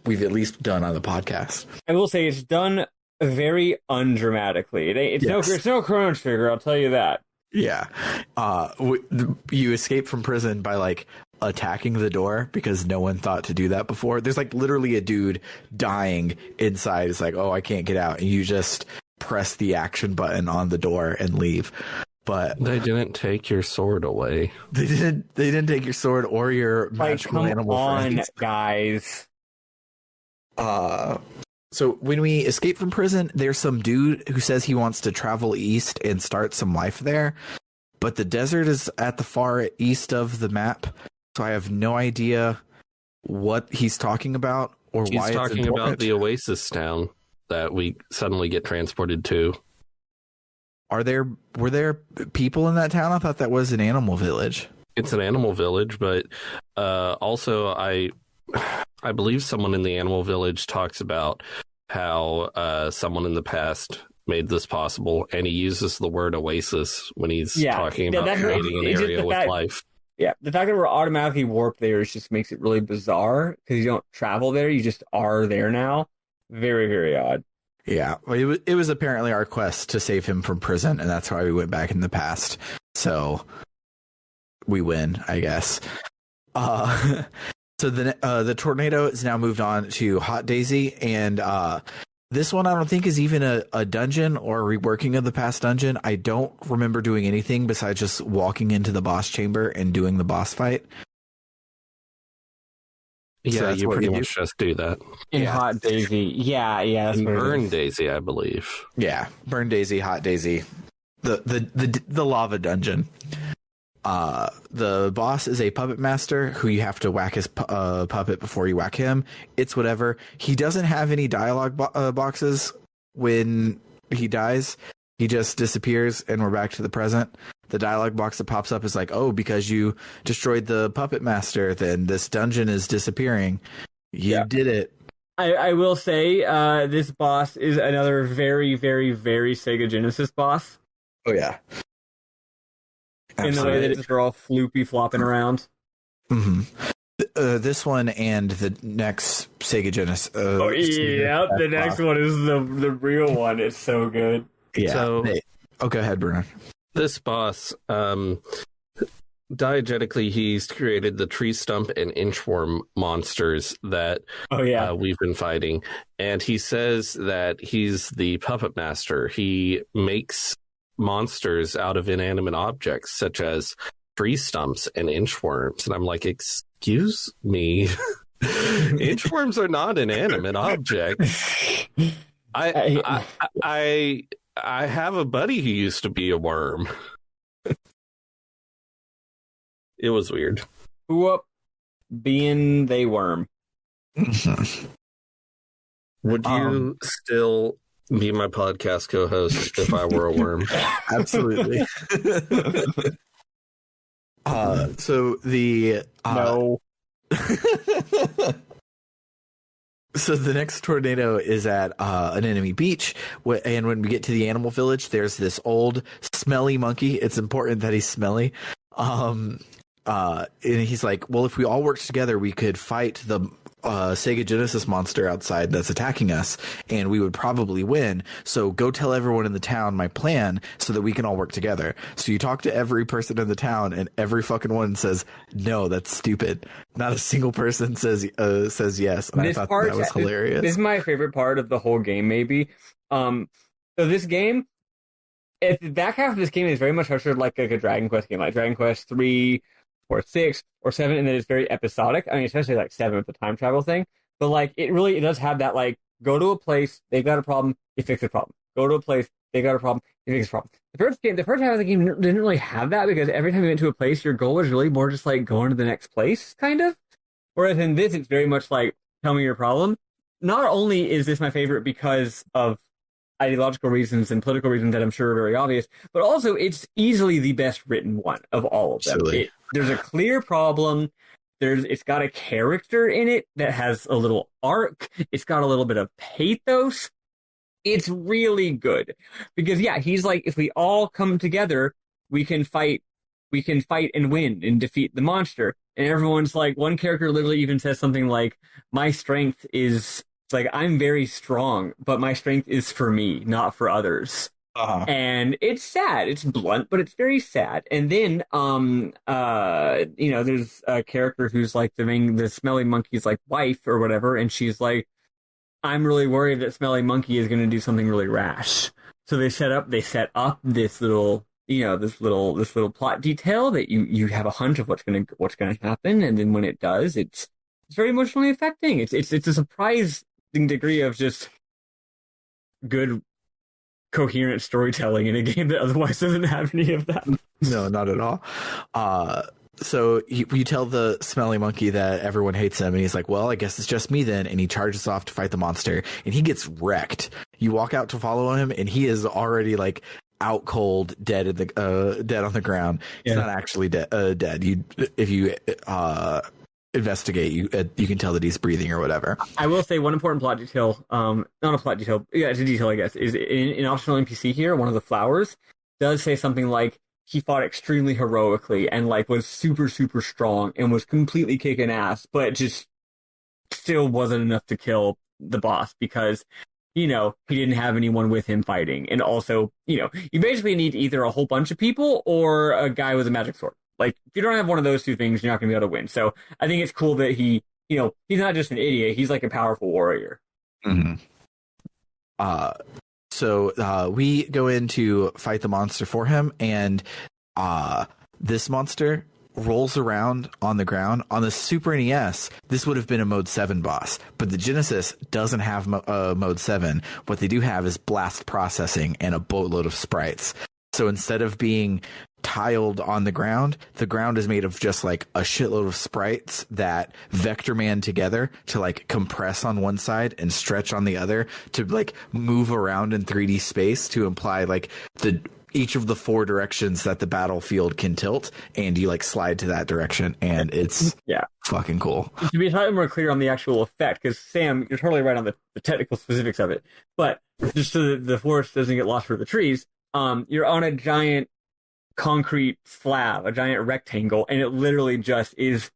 we've at least done on the podcast. I will say it's done very undramatically. It's no Chrono Trigger, I'll tell you that. Yeah. You escape from prison by like attacking the door because no one thought to do that before. There's like literally a dude dying inside. It's like, oh, I can't get out. And you just press the action button on the door and leave. But they didn't take your sword away. They didn't take your sword or your magical animal friends. Guys. So when we escape from prison, there's some dude who says he wants to travel east and start some life there. But the desert is at the far east of the map, so I have no idea what he's talking about or why it's important. He's talking about the Oasis town that we suddenly get transported to. Were there people in that town? I thought that was an animal village. It's an animal village, but also I believe someone in the animal village talks about how someone in the past made this possible, and he uses the word oasis when he's talking about creating an area with life. Yeah, the fact that we're automatically warped there just makes it really bizarre because you don't travel there, you just are there now. Very, very odd. Yeah, well, it was apparently our quest to save him from prison, and that's why we went back in the past. So we win, I guess. So the tornado is now moved on to Hot Daisy, and this one I don't think is even a dungeon or a reworking of the past dungeon. I don't remember doing anything besides just walking into the boss chamber and doing the boss fight. Yeah, So you pretty much just do that. In Hot Daisy. Yeah, that's In what it Burn is. Daisy, I believe. Yeah, Burn Daisy, Hot Daisy, the lava dungeon. The boss is a puppet master who you have to whack his puppet before you whack him. It's whatever. He doesn't have any dialogue boxes when he dies. He just disappears, and we're back to the present. The dialogue box that pops up is like, oh, because you destroyed the puppet master, then this dungeon is disappearing. You did it. I will say this boss is another very, very, very Sega Genesis boss. Oh, yeah. In the way that they're all floopy flopping around. Mm-hmm. This one and the next Sega Genesis. The next one is the real one. It's so good. Yeah. So, go ahead, Bruno. This boss, diegetically, he's created the tree stump and inchworm monsters that we've been fighting. And he says that he's the puppet master. He makes monsters out of inanimate objects, such as tree stumps and inchworms. And I'm like, excuse me? Inchworms are not inanimate objects. I have a buddy who used to be a worm. It was weird. Whoop, being they worm. Would you still be my podcast co-host if I were a worm? Absolutely. So the no. So the next tornado is at an enemy beach, and when we get to the animal village, there's this old smelly monkey. It's important that he's smelly. And he's like, well, if we all work together, we could fight the Sega Genesis monster outside that's attacking us, and we would probably win. So go tell everyone in the town my plan so that we can all work together. So you talk to every person in the town, and every fucking one says, no, that's stupid. Not a single person says yes. And I thought that was hilarious. This is my favorite part of the whole game, maybe. So this game, the back half of this game is very much structured like a Dragon Quest game, like Dragon Quest 3 or 6 or 7, and then it's very episodic. I mean, especially like 7 with the time travel thing. But like, it does have that, like, go to a place, they've got a problem, you fix the problem. Go to a place, they got a problem, you fix the problem. The first half of the game didn't really have that, because every time you went to a place, your goal was really more just like going to the next place, kind of. Whereas in this, it's very much like, tell me your problem. Not only is this my favorite because of ideological reasons and political reasons that I'm sure are very obvious, but also it's easily the best written one of all of them. There's a clear problem. It's got a character in it that has a little arc. It's got a little bit of pathos. It's really good because he's like, if we all come together, we can fight and win and defeat the monster. And everyone's like, one character literally even says something like, my strength is, like, I'm very strong, but my strength is for me, not for others. Uh-huh. And it's sad. It's blunt, but it's very sad. And then, there's a character who's like the smelly monkey's like wife or whatever, and she's like, I'm really worried that smelly monkey is going to do something really rash. So they set up this little, this little plot detail that you have a hunch of what's going to happen, and then when it does, it's very emotionally affecting. It's a surprising degree of just good, coherent storytelling in a game that otherwise doesn't have any of that. No, not at all. So you tell the smelly monkey that everyone hates him, and he's like, well, I guess it's just me then. And he charges off to fight the monster, and he gets wrecked. You walk out to follow him, and he is already like out cold, dead on the ground. He's not actually dead. If you investigate, you can tell that he's breathing or whatever. I will say one important plot detail, not a plot detail, it's a detail, I guess, is in optional NPC here, one of the flowers does say something like, he fought extremely heroically and like was super, super strong and was completely kicking ass, but just still wasn't enough to kill the boss because he didn't have anyone with him fighting. And also, you basically need either a whole bunch of people or a guy with a magic sword. Like, if you don't have one of those two things, you're not going to be able to win. So I think it's cool that he's not just an idiot. He's like a powerful warrior. Mm-hmm. So we go in to fight the monster for him, and this monster rolls around on the ground. On the Super NES, this would have been a Mode 7 boss, but the Genesis doesn't have Mode 7. What they do have is blast processing and a boatload of sprites. So instead of being tiled on the ground is made of just like a shitload of sprites that vector man together to like compress on one side and stretch on the other to like move around in 3D space to imply like each of the 4 directions that the battlefield can tilt, and you like slide to that direction, and it's fucking cool. To be slightly more clear on the actual effect, because Sam, you're totally right on the technical specifics of it, but just so that the forest doesn't get lost for the trees, you're on a giant concrete slab, a giant rectangle, and it literally just is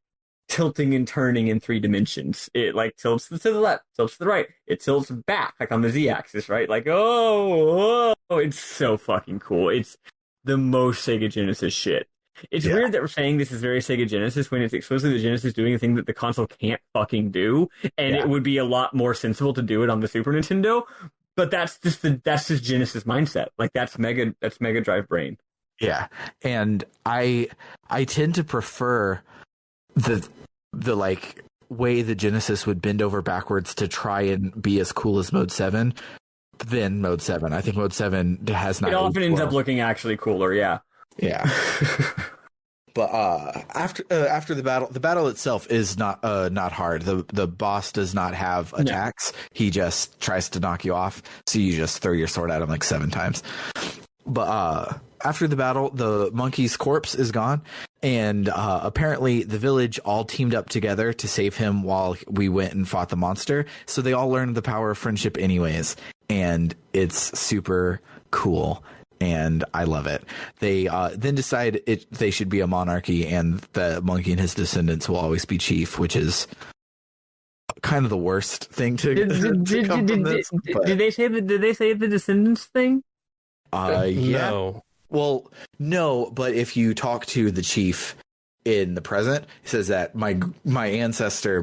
tilting and turning in 3 dimensions. It like tilts to the left, tilts to the right, it tilts back like on the Z-axis, right? Like, oh, it's so fucking cool. It's the most Sega Genesis shit. It's weird that we're saying this is very Sega Genesis when it's explicitly the Genesis doing a thing that the console can't fucking do, and it would be a lot more sensible to do it on the Super Nintendo. But that's just Genesis mindset. Like that's Mega Drive brain. Yeah, and I tend to prefer the like way the Genesis would bend over backwards to try and be as cool as Mode 7 than Mode 7. I think Mode 7 has not. It often ends up looking actually cooler. Yeah. Yeah. But after the battle itself is not hard. The boss does not have attacks. He just tries to knock you off. So you just throw your sword at him like 7 times. But after the battle, the monkey's corpse is gone, and apparently the village all teamed up together to save him while we went and fought the monster. So they all learned the power of friendship anyways, and it's super cool. And I love it. They then decide they should be a monarchy, and the monkey and his descendants will always be chief, which is kind of the worst thing to come from this. Did they say the descendants thing? Yeah. No. Well, no, but if you talk to the chief in the present, he says that my ancestor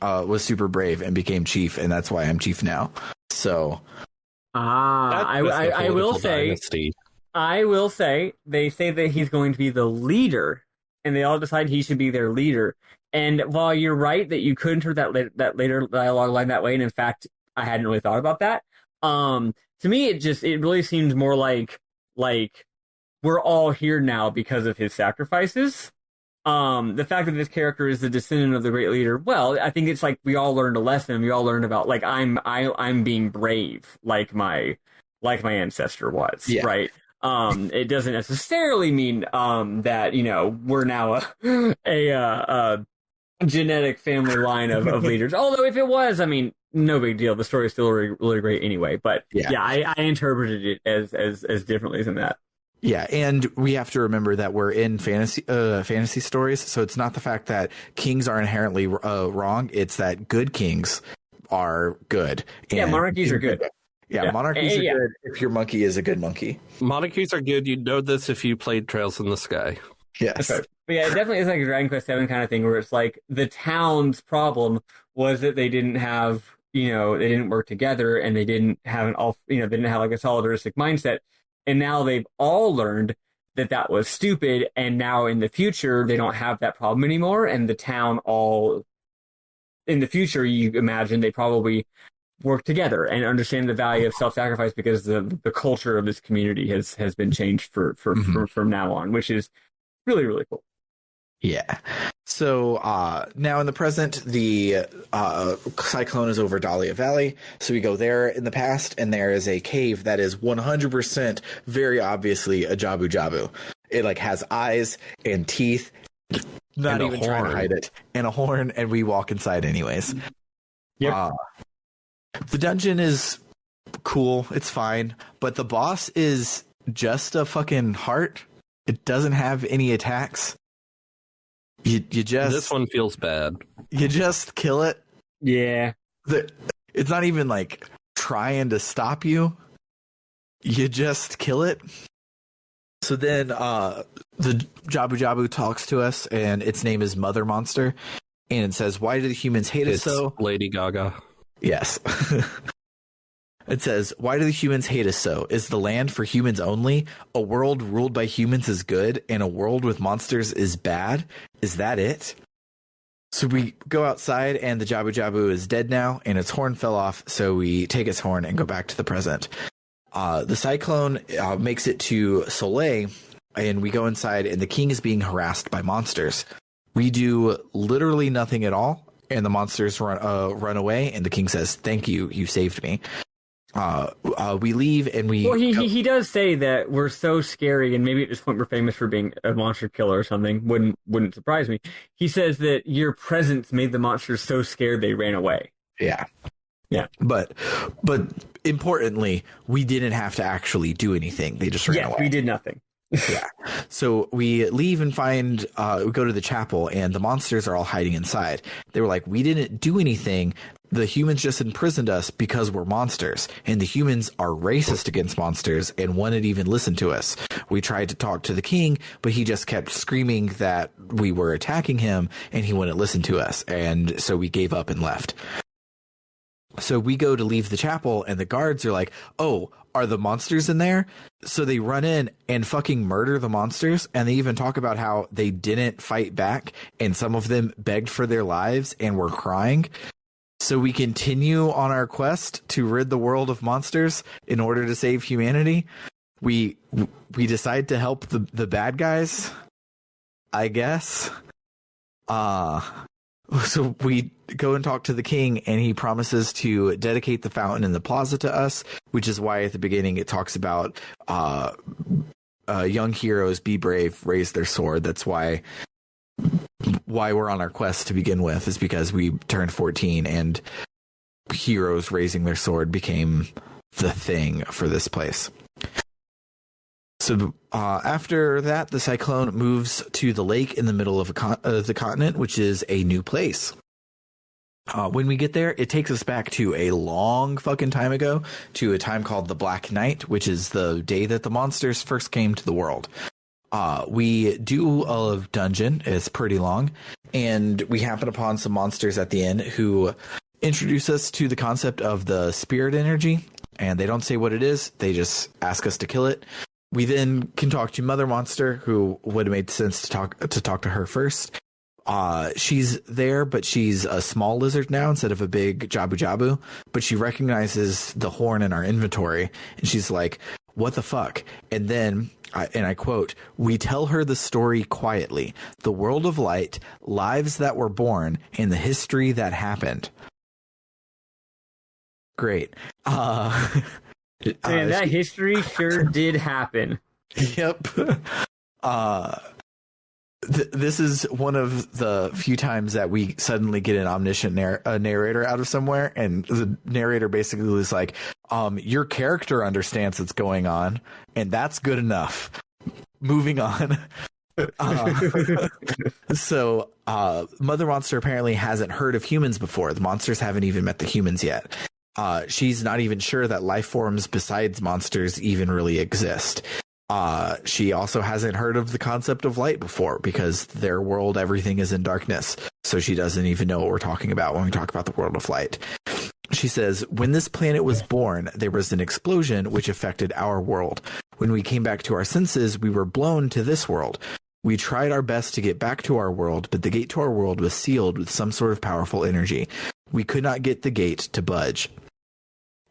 was super brave and became chief, and that's why I'm chief now. So. I will say they say that he's going to be the leader, and they all decide he should be their leader. And while you're right that you could interpret that later dialogue line that way, and in fact I hadn't really thought about that. To me it really seems more like we're all here now because of his sacrifices. The fact that this character is the descendant of the great leader, well, I think it's like we all learned a lesson. We all learned about like I'm being brave, like my ancestor was, right? It doesn't necessarily mean that we're now a genetic family line of leaders. Although if it was, I mean, no big deal. The story is still really, really great anyway. But I interpreted it as differently than that. Yeah, and we have to remember that we're in fantasy stories, so it's not the fact that kings are inherently wrong. It's that good kings are good. Yeah, monarchies are good. Yeah, monarchies are good if your monkey is a good monkey. Monarchies are good. You'd know this if you played Trails in the Sky. Yes. Okay. But yeah, it definitely is like a Dragon Quest VII kind of thing where it's like the town's problem was that they didn't have, they didn't work together, and they didn't have they didn't have like a solidaristic mindset. And now they've all learned that was stupid, and now in the future they don't have that problem anymore. And the town in the future, you imagine they probably work together and understand the value of self-sacrifice because the culture of this community has been changed from now on, which is really, really cool. Yeah. So now in the present, the cyclone is over Dahlia Valley. So we go there in the past, and there is a cave that is 100% very obviously a Jabu Jabu. It like has eyes and teeth, not even trying to hide it, and a horn, and we walk inside anyways. Yep. The dungeon is cool. It's fine. But the boss is just a fucking heart. It doesn't have any attacks. You just... This one feels bad. You just kill it. Yeah. It's not even like trying to stop you, you just kill it. So then the Jabu Jabu talks to us, and its name is Mother Monster, and it says, "Why do the humans hate us so?" Lady Gaga. Yes. It says, "Why do the humans hate us so? Is the land for humans only? A world ruled by humans is good, and a world with monsters is bad? Is that it?" So we go outside, and the Jabu Jabu is dead now, and its horn fell off, so we take its horn and go back to the present. The cyclone makes it to Soleil, and we go inside, and the king is being harassed by monsters. We do literally nothing at all, and the monsters run away, and the king says, "Thank you, you saved me." We leave, and we... Well, he does say that we're so scary, and maybe at this point we're famous for being a monster killer or something. Wouldn't surprise me. He says that your presence made the monsters so scared they ran away. Yeah. Yeah. But importantly, we didn't have to actually do anything. They just ran away. We did nothing. Yeah. So we leave and find, we go to the chapel, and the monsters are all hiding inside. They were like, "We didn't do anything. The humans just imprisoned us because we're monsters, and the humans are racist against monsters and wouldn't even listen to us. We tried to talk to the king, but he just kept screaming that we were attacking him, and he wouldn't listen to us. And so we gave up and left." So we go to leave the chapel, and the guards are like, "Oh, are the monsters in there?" So they run in and fucking murder the monsters. And they even talk about how they didn't fight back, and some of them begged for their lives and were crying. So we continue on our quest to rid the world of monsters in order to save humanity. We decide to help the bad guys, I guess. So we go and talk to the king, and he promises to dedicate the fountain in the plaza to us, which is why at the beginning it talks about young heroes be brave, raise their sword. That's why we're on our quest to begin with, is because we turned 14 and heroes raising their sword became the thing for this place. So after that, the cyclone moves to the lake in the middle of the continent, which is a new place. When we get there, it takes us back to a long fucking time ago, to a time called the Black Night, which is the day that the monsters first came to the world. We do a dungeon. It's pretty long, and we happen upon some monsters at the end who introduce us to the concept of the spirit energy, and they don't say what it is. They just ask us to kill it. We then can talk to Mother Monster, who would have made sense to talk to her first. She's there, but she's a small lizard now instead of a big Jabu Jabu. But she recognizes the horn in our inventory, and she's like, "What the fuck?" And then, and I quote, "We tell her the story quietly, the world of light, lives that were born, and the history that happened." Great. And that history sure did happen. Yep. This is one of the few times that we suddenly get an omniscient narrator out of somewhere, and the narrator basically is like, "Your character understands what's going on, and that's good enough. Moving on." So Mother Monster apparently hasn't heard of humans before. The monsters haven't even met the humans yet. She's not even sure that life forms besides monsters even really exist. She also hasn't heard of the concept of light before, because their world, everything is in darkness. So she doesn't even know what we're talking about when we talk about the world of light. She says, "When this planet was born, there was an explosion which affected our world. When we came back to our senses, we were blown to this world. We tried our best to get back to our world, but the gate to our world was sealed with some sort of powerful energy. We could not get the gate to budge."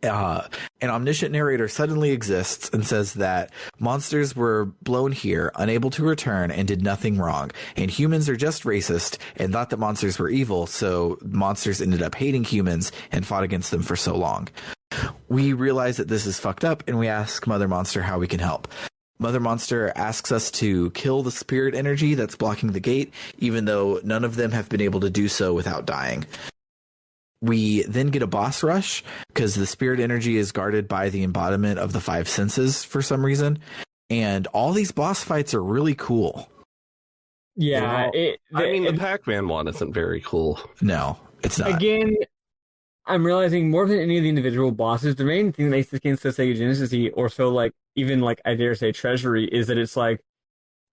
An omniscient narrator suddenly exists and says that monsters were blown here, unable to return, and did nothing wrong. And humans are just racist and thought that monsters were evil, so monsters ended up hating humans and fought against them for so long. We realize that this is fucked up, and we ask Mother Monster how we can help. Mother Monster asks us to kill the spirit energy that's blocking the gate, even though none of them have been able to do so without dying. We then get a boss rush because the spirit energy is guarded by the embodiment of the five senses for some reason. And all these boss fights are really cool. Yeah. The Pac-Man one isn't very cool. No, it's not. Again, I'm realizing more than any of the individual bosses, the main thing that makes this game so Sega Genesis-y, or so like even like I dare say Treasury, is that it's like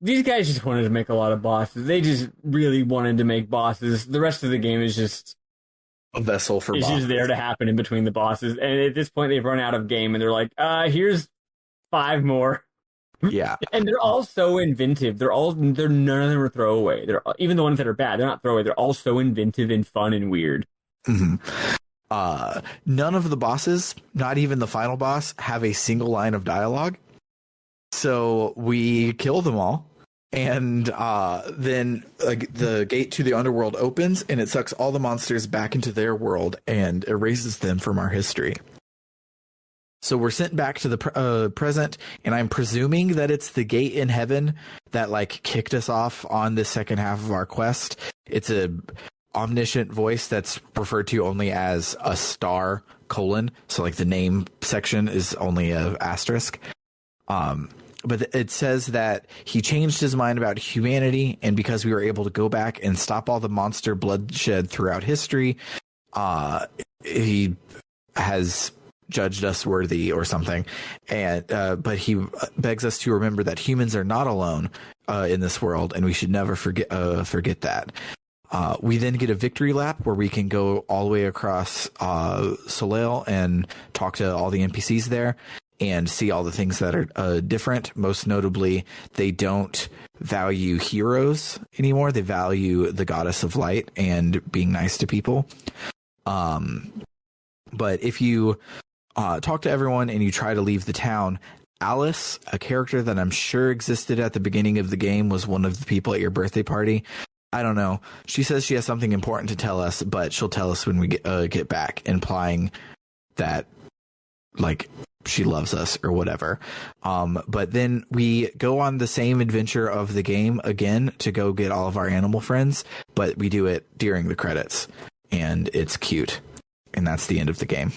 these guys just wanted to make a lot of bosses. They just really wanted to make bosses. The rest of the game is just A vessel for it's bosses. just there to happen in between the bosses. And at this point, they've run out of game, and they're like, here's 5 more. Yeah. And they're all so inventive. They're none of them are throwaway. They're even the ones that are bad. They're not throwaway. They're all so inventive and fun and weird. Mm-hmm. None of the bosses, not even the final boss, have a single line of dialogue. So we kill them all, and then the gate to the underworld opens, and it sucks all the monsters back into their world and erases them from our history. So we're sent back to the present, and I'm presuming that it's the gate in heaven that like kicked us off on the second half of our quest. It's a omniscient voice that's referred to only as a star : so like the name section is only a asterisk. But it says that he changed his mind about humanity, and because we were able to go back and stop all the monster bloodshed throughout history, he has judged us worthy or something. And but he begs us to remember that humans are not alone in this world, and we should never forget that. We then get a victory lap where we can go all the way across Soleil and talk to all the NPCs there and see all the things that are different. Most notably, they don't value heroes anymore. They value the goddess of light and being nice to people. But if you talk to everyone and you try to leave the town, Alice, a character that I'm sure existed at the beginning of the game, was one of the people at your birthday party. I don't know. She says she has something important to tell us, but she'll tell us when we get back, implying that like she loves us or whatever. But then we go on the same adventure of the game again to go get all of our animal friends, but we do it during the credits, and it's cute. And that's the end of the game.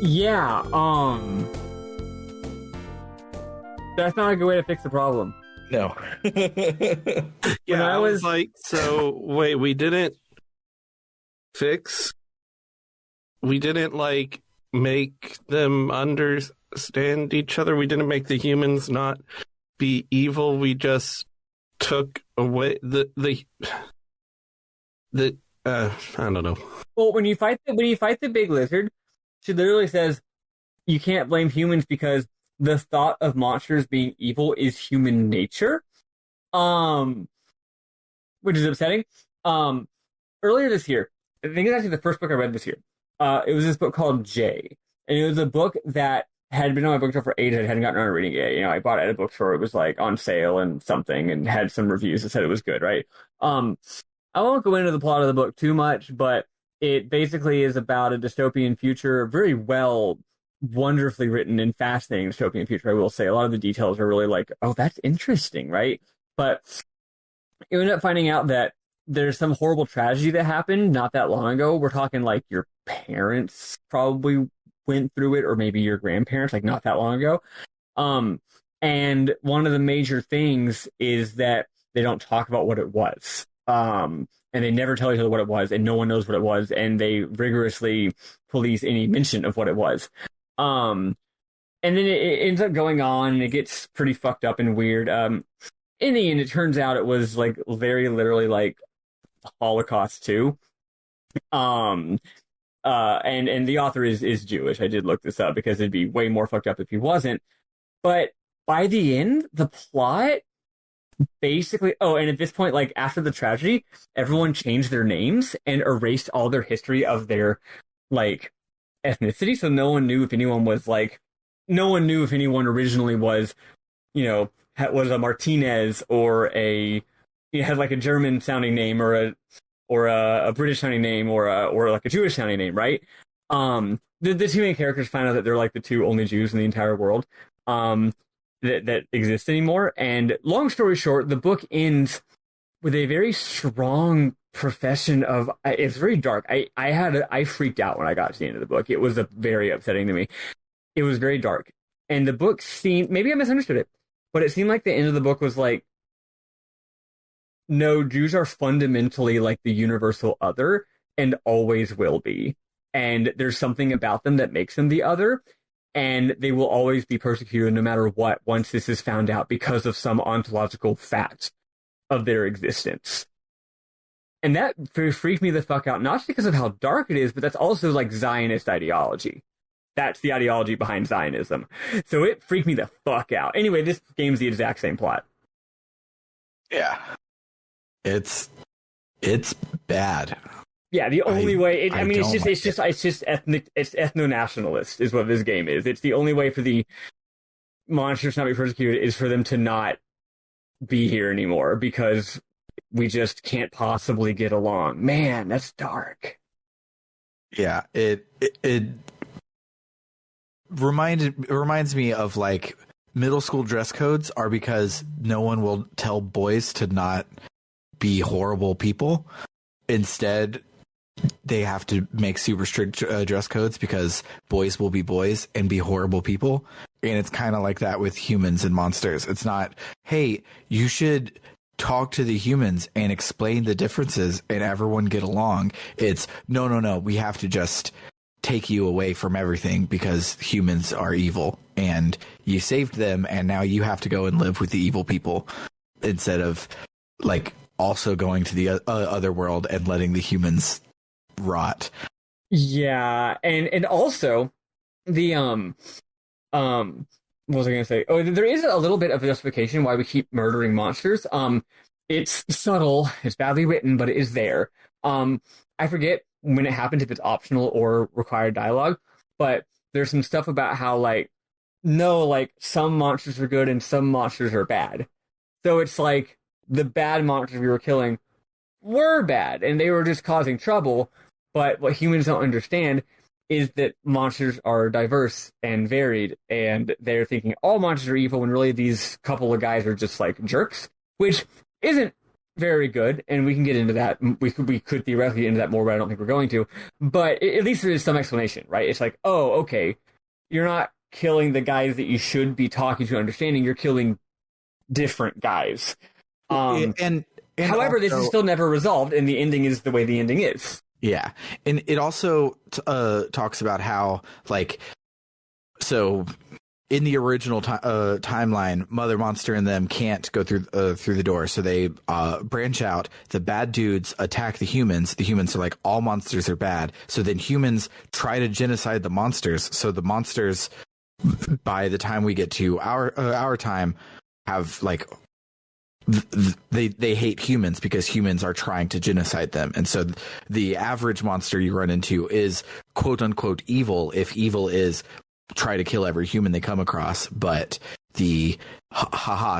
Yeah, that's not a good way to fix the problem. No. Yeah, I I was was- like, so wait, we didn't like make them understand each other. We didn't make the humans not be evil. We just took away the I don't know. Well, when you fight the big lizard, she literally says you can't blame humans because the thought of monsters being evil is human nature. Which is upsetting. Earlier this year, I think it's actually the first book I read this year. It was this book called Jay, and it was a book that had been on my bookshelf for ages. I hadn't gotten around to reading it. You know, I bought it at a bookstore. It was like on sale and something, and had some reviews that said it was good. Right. I won't go into the plot of the book too much, but it basically is about a dystopian future, very well, wonderfully written and fascinating dystopian future. I will say a lot of the details are really like, oh, that's interesting, right? But you end up finding out that there's some horrible tragedy that happened not that long ago. We're talking like your parents probably went through it, or maybe your grandparents, like not that long ago. And one of the major things is that they don't talk about what it was. And they never tell each other what it was, and no one knows what it was, and they rigorously police any mention of what it was. And then it ends up going on, and it gets pretty fucked up and weird. In the end, it turns out it was like very literally like Holocaust too. And the author is Jewish. I did look this up because it'd be way more fucked up if he wasn't. But by the end, the plot basically, and at this point, like after the tragedy, everyone changed their names and erased all their history of their like ethnicity. So no one knew if anyone originally was, you know, was a Martinez or had like a German sounding name or a British sounding name or like a Jewish sounding name, right? The two main characters find out that they're like the two only Jews in the entire world that exist anymore. And long story short, the book ends with a very strong profession of, it's very dark. I freaked out when I got to the end of the book. It was very upsetting to me. It was very dark. And the book seemed, maybe I misunderstood it, but it seemed like the end of the book was like, no, Jews are fundamentally like the universal other and always will be. And there's something about them that makes them the other. And they will always be persecuted no matter what once this is found out because of some ontological fact of their existence. And that freaked me the fuck out, not just because of how dark it is, but that's also like Zionist ideology. That's the ideology behind Zionism. So it freaked me the fuck out. Anyway, this game's the exact same plot. Yeah. It's bad. Yeah, the only way. It's just ethno-nationalist is what this game is. It's the only way for the monsters not be persecuted is for them to not be here anymore because we just can't possibly get along. Man, that's dark. Yeah, it reminds me of like middle school dress codes are because no one will tell boys to not be horrible people. Instead, they have to make super strict dress codes because boys will be boys and be horrible people. And it's kind of like that with humans and monsters. It's not, hey, you should talk to the humans and explain the differences and everyone get along. It's no. We have to just take you away from everything because humans are evil and you saved them. And now you have to go and live with the evil people instead of like also going to the other world and letting the humans rot. Yeah. And also the, what was I going to say? Oh, there is a little bit of justification why we keep murdering monsters. It's subtle, it's badly written, but it is there. I forget when it happens, if it's optional or required dialogue, but there's some stuff about how, like, no, like, some monsters are good and some monsters are bad. So it's like, the bad monsters we were killing were bad, and they were just causing trouble, but what humans don't understand is that monsters are diverse and varied, and they're thinking all monsters are evil when really these couple of guys are just like jerks, which isn't very good, and we can get into that. We could theoretically get into that more, but I don't think we're going to. But at least there is some explanation, right? It's like, oh, okay, you're not killing the guys that you should be talking to, understanding. You're killing different guys. And however, also, this is still never resolved, and the ending is the way the ending is. Yeah, and it also talks about how, like, so in the original timeline, Mother Monster and them can't go through the door, so they branch out. The bad dudes attack the humans. The humans are like, all monsters are bad. So then humans try to genocide the monsters. So the monsters, by the time we get to our time, have like they hate humans because humans are trying to genocide them. And so the average monster you run into is quote unquote evil, if evil is try to kill every human they come across. But the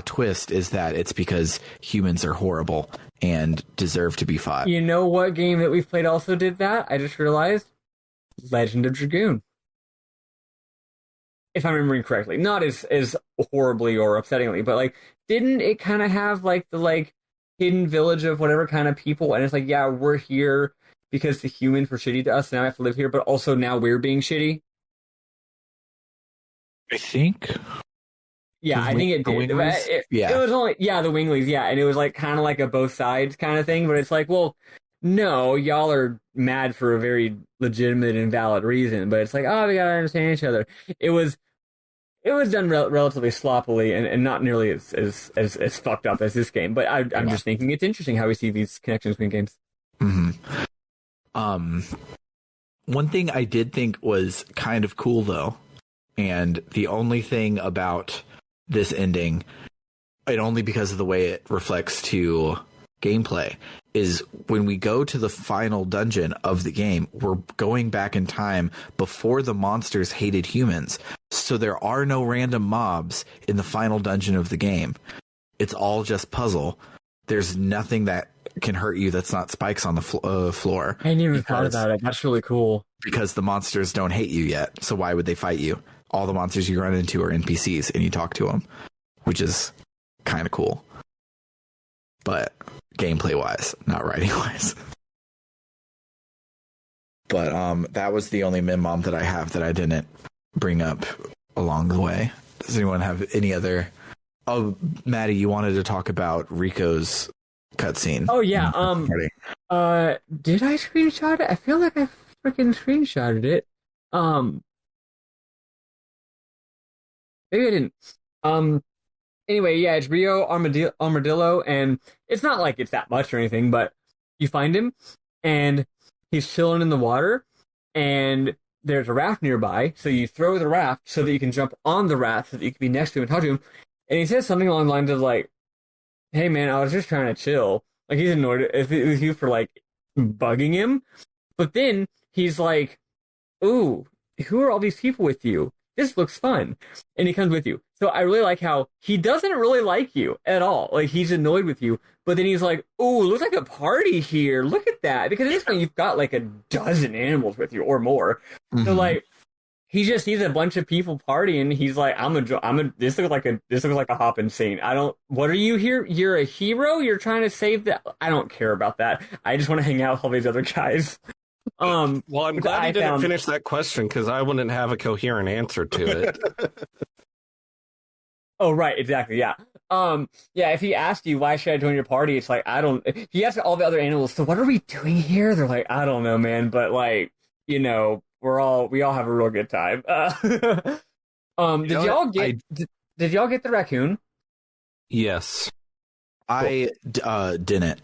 twist is that it's because humans are horrible and deserve to be fought. You know what game that we've played also did that? I just realized Legend of Dragoon. If I'm remembering correctly, not as horribly or upsettingly, but like, didn't it kind of have like the like hidden village of whatever kind of people? And it's like, yeah, we're here because the humans were shitty to us, and now I have to live here, but also now we're being shitty. I think. Yeah, I think it did. It was only the Winglies, yeah, and it was like kind of like a both sides kind of thing, but it's like, well, no, y'all are mad for a very legitimate and valid reason, but it's like, oh, we gotta understand each other. It was done relatively sloppily and not nearly as fucked up as this game. But I'm just thinking it's interesting how we see these connections between games. Mm-hmm. One thing I did think was kind of cool though, and the only thing about this ending, and only because of the way it reflects to gameplay, is when we go to the final dungeon of the game, we're going back in time before the monsters hated humans. So there are no random mobs in the final dungeon of the game. It's all just puzzle. There's nothing that can hurt you that's not spikes on the floor. I hadn't even thought about it. That's really cool. Because the monsters don't hate you yet. So why would they fight you? All the monsters you run into are NPCs and you talk to them, which is kind of cool. But gameplay wise, not writing wise. But that was the only mom that I have that I didn't bring up along the way. Does anyone have any other? Oh, Maddie, you wanted to talk about Rico's cutscene. Oh yeah. Did I screenshot it? I feel like I freaking screenshotted it. Maybe I didn't. Anyway, yeah, it's Rio Armadillo, and it's not like it's that much or anything, but you find him, and he's chilling in the water, and there's a raft nearby, so you throw the raft so that you can jump on the raft so that you can be next to him and talk to him, and he says something along the lines of, like, hey, man, I was just trying to chill. Like, he's annoyed with you for, like, bugging him, but then he's like, ooh, who are all these people with you? This looks fun. And he comes with you. So I really like how he doesn't really like you at all. Like, he's annoyed with you. But then he's like, oh, looks like a party here. Look at that. Because at this point, you've got like a dozen animals with you or more. Mm-hmm. So, like, he just sees a bunch of people partying. He's like, this looks like a hopping scene. What are you here? You're a hero? You're trying to save that? I don't care about that. I just want to hang out with all these other guys. Well, I'm glad you didn't finish that question because I wouldn't have a coherent answer to it. Oh, right, exactly, yeah. Yeah, if he asked you why should I join your party, it's like if you ask all the other animals, so what are we doing here? They're like, I don't know, man, but like, you know, we all have a real good time. Did y'all get the raccoon? Yes. I didn't.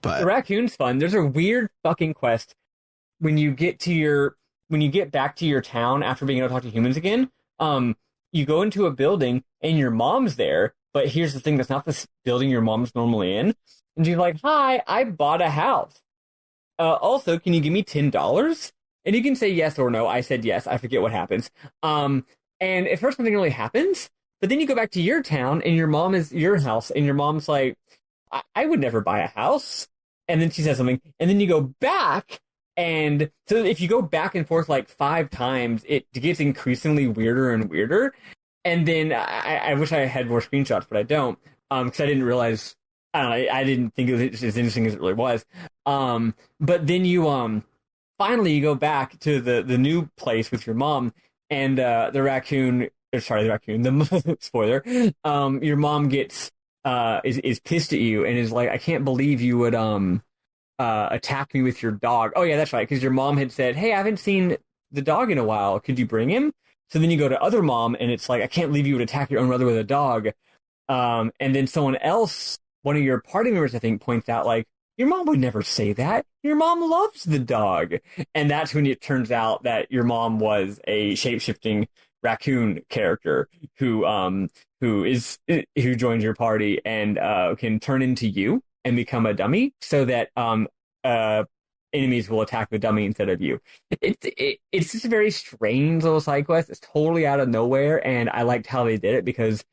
But the raccoon's fun. There's a weird fucking quest when you get back to your town after being able to talk to humans again. You go into a building and your mom's there, but here's the thing, that's not the building your mom's normally in. And you're like, hi, I bought a house. Also, can you give me $10? And you can say yes or no. I said yes. I forget what happens. And at first nothing really happens, but then you go back to your town and your mom is your house and your mom's like, I would never buy a house. And then she says something, and then you go back, and so if you go back and forth like 5 times, it gets increasingly weirder and weirder. And then I wish I had more screenshots, but I don't, because I didn't realize, I don't know, I didn't think it was as interesting as it really was. But then you finally you go back to the new place with your mom, and the spoiler, your mom gets is pissed at you and is like, I can't believe you would attack me with your dog. Oh yeah, that's right, because your mom had said, hey, I haven't seen the dog in a while. Could you bring him? So then you go to other mom and it's like, I can't believe you would attack your own brother with a dog. And then someone else, one of your party members, I think, points out like, your mom would never say that. Your mom loves the dog. And that's when it turns out that your mom was a shape-shifting raccoon character who joins your party and can turn into you and become a dummy so that enemies will attack the dummy instead of you. It's just a very strange little side quest. It's totally out of nowhere, and I liked how they did it because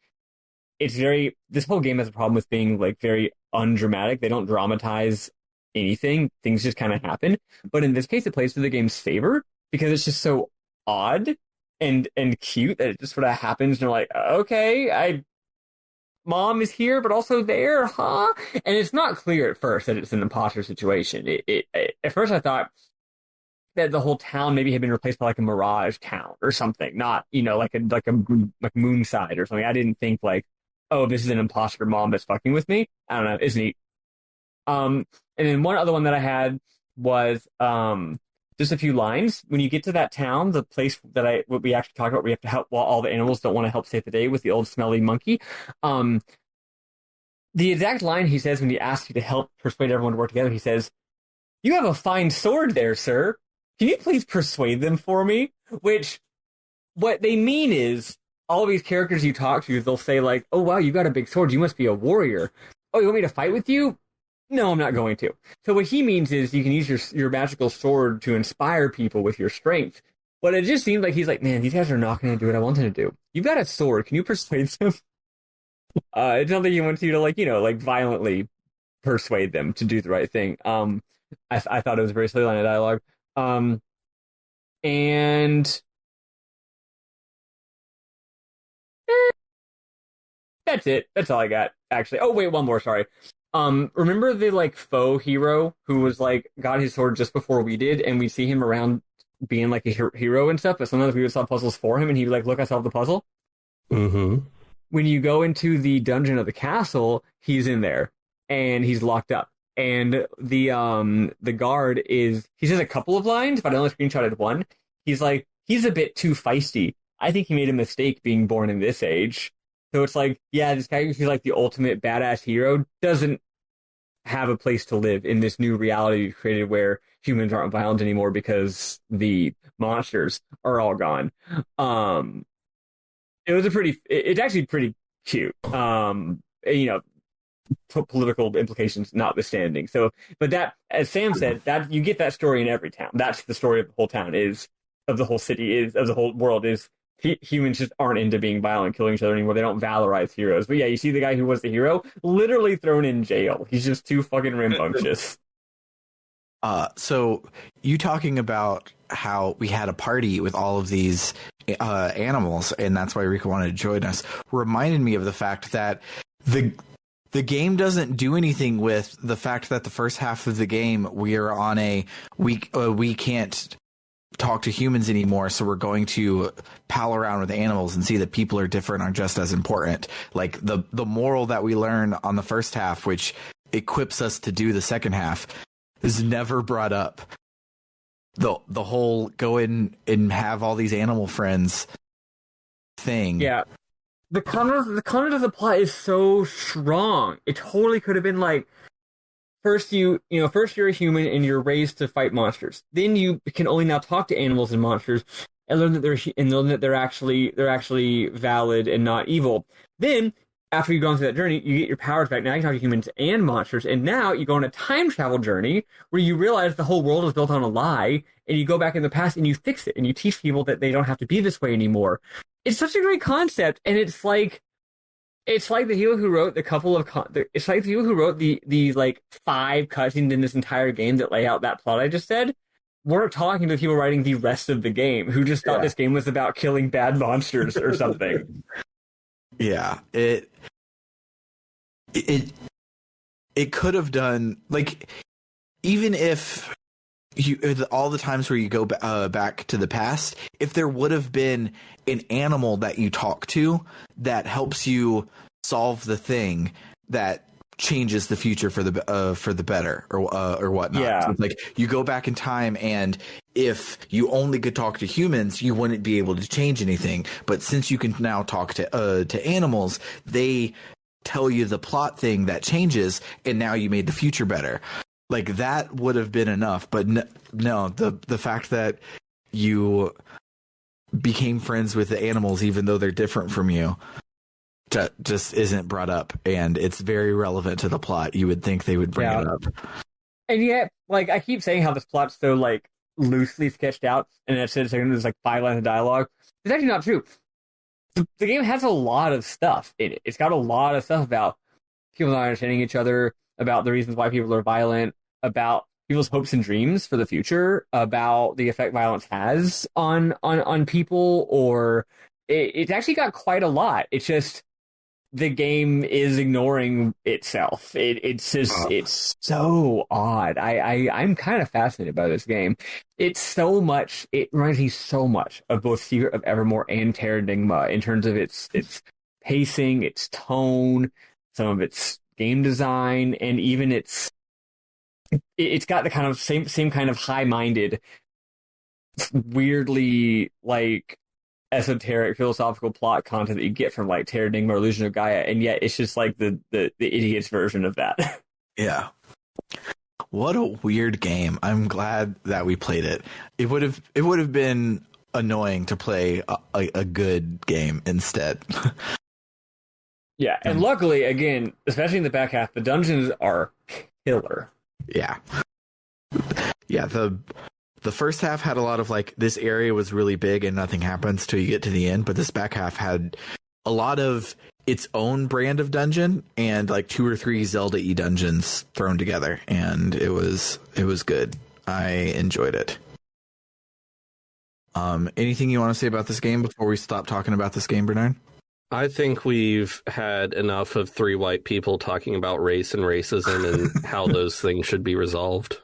this whole game has a problem with being like very undramatic. They don't dramatize anything. Things just kind of happen. But in this case, it plays to the game's favor because it's just so odd and cute that it just sort of happens. And you're like, okay, mom is here, but also there, huh? And it's not clear at first that it's an imposter situation. At first I thought that the whole town maybe had been replaced by like a mirage town or something, not, like Moonside or something. I didn't think like, oh, this is an imposter mom that's fucking with me. I don't know. It's neat. And then one other one that I had was just a few lines. When you get to that town, the place that what we actually talked about, we have to help while all the animals don't want to help save the day with the old smelly monkey. The exact line he says when he asks you to help persuade everyone to work together, he says, "You have a fine sword there, sir. Can you please persuade them for me?" Which, what they mean is, all of these characters you talk to, they'll say like, "Oh wow, you got a big sword. You must be a warrior. Oh, you want me to fight with you? No, I'm not going to." So what he means is you can use your magical sword to inspire people with your strength But it just seemed like he's like, man, these guys are not going to do what I want them to do. You've got a sword. Can you persuade them? It's not that he wants you to like violently persuade them to do the right thing. I thought it was a very silly line of dialogue. And that's it. That's all I got, actually. Oh, wait, one more, sorry. Remember the like faux hero who was like got his sword just before we did, and we see him around being like a hero and stuff, but sometimes we would solve puzzles for him and he'd be like, look, I solved the puzzle. Mm-hmm. When you go into the dungeon of the castle, he's in there and he's locked up. And the guard he says a couple of lines, but I only screenshotted one. He's like, he's a bit too feisty. I think he made a mistake being born in this age. So it's like, yeah, this guy who's like the ultimate badass hero doesn't have a place to live in this new reality created where humans aren't violent anymore because the monsters are all gone. It was it's actually pretty cute. Political implications notwithstanding. So, but that, as Sam said, that you get that story in every town. That's the story of the whole town of the whole city of the whole world humans just aren't into being violent, killing each other anymore. They don't valorize heroes. But yeah, you see the guy who was the hero literally thrown in jail. He's just too fucking rambunctious. So you talking about how we had a party with all of these animals, and that's why Rika wanted to join us, reminded me of the fact that the game doesn't do anything with the fact that the first half of the game we are on we can't talk to humans anymore, so we're going to pal around with animals and see that people are different are just as important. Like the moral that we learn on the first half, which equips us to do the second half, is never brought up. The whole go in and have all these animal friends thing. Yeah. The content of the plot is so strong. It totally could have been like, first you're a human and you're raised to fight monsters. Then you can only now talk to animals and monsters and learn that they're actually valid and not evil. Then after you've gone through that journey, you get your powers back. Now you can talk to humans and monsters, and now you go on a time travel journey where you realize the whole world is built on a lie, and you go back in the past and you fix it, and you teach people that they don't have to be this way anymore. It's such a great concept, and it's like the people who wrote it's like the people who wrote the like 5 cutscenes in this entire game that lay out that plot I just said weren't talking to the people writing the rest of the game who just thought this game was about killing bad monsters or something. Yeah, it could have done, like, even if all the times where you go back to the past, if there would have been an animal that you talk to that helps you solve the thing that changes the future for the better or whatnot. Yeah. So, like, you go back in time, and if you only could talk to humans, you wouldn't be able to change anything. But since you can now talk to animals, they tell you the plot thing that changes, and now you made the future better. Like, that would have been enough. But no, the fact that you became friends with the animals, even though they're different from you, just isn't brought up, and it's very relevant to the plot. You would think they would bring it up. And yet, like, I keep saying how this plot's so, like, loosely sketched out, and it says there's, like, 5 lines of dialogue. It's actually not true. The game has a lot of stuff in it. It's got a lot of stuff about people not understanding each other, about the reasons why people are violent, about people's hopes and dreams for the future, about the effect violence has on people, or it's actually got quite a lot. It's just the game is ignoring itself. It's so odd. I'm kind of fascinated by this game. It reminds me so much of both Secret of Evermore and Terranigma in terms of its pacing, its tone, some of its game design, and even it's got the kind of same kind of high-minded, weirdly, like, esoteric philosophical plot content that you get from, like, Terranigma or Illusion of Gaia, and yet it's just like the idiot's version of that. Yeah. What a weird game. I'm glad that we played it. It would have been annoying to play a good game instead. Yeah, and luckily, again, especially in the back half, the dungeons are killer. Yeah. Yeah, the first half had a lot of like, this area was really big and nothing happens till you get to the end, but this back half had a lot of its own brand of dungeon and like 2 or 3 Zelda-y dungeons thrown together, and it was good. I enjoyed it. Anything you want to say about this game before we stop talking about this game, Bernard? I think we've had enough of 3 white people talking about race and racism and how those things should be resolved.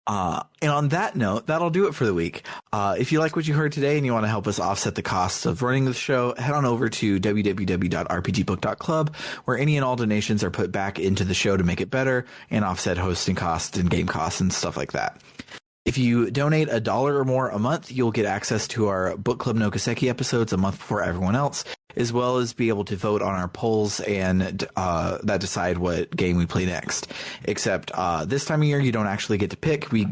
And on that note, that'll do it for the week. If you like what you heard today and you want to help us offset the costs of running the show, head on over to www.rpgbook.club, where any and all donations are put back into the show to make it better and offset hosting costs and game costs and stuff like that. If you donate $1 or more a month, you'll get access to our Book Club no Kaseki episodes a month before everyone else, as well as be able to vote on our polls and that decide what game we play next. Except this time of year, you don't actually get to pick. We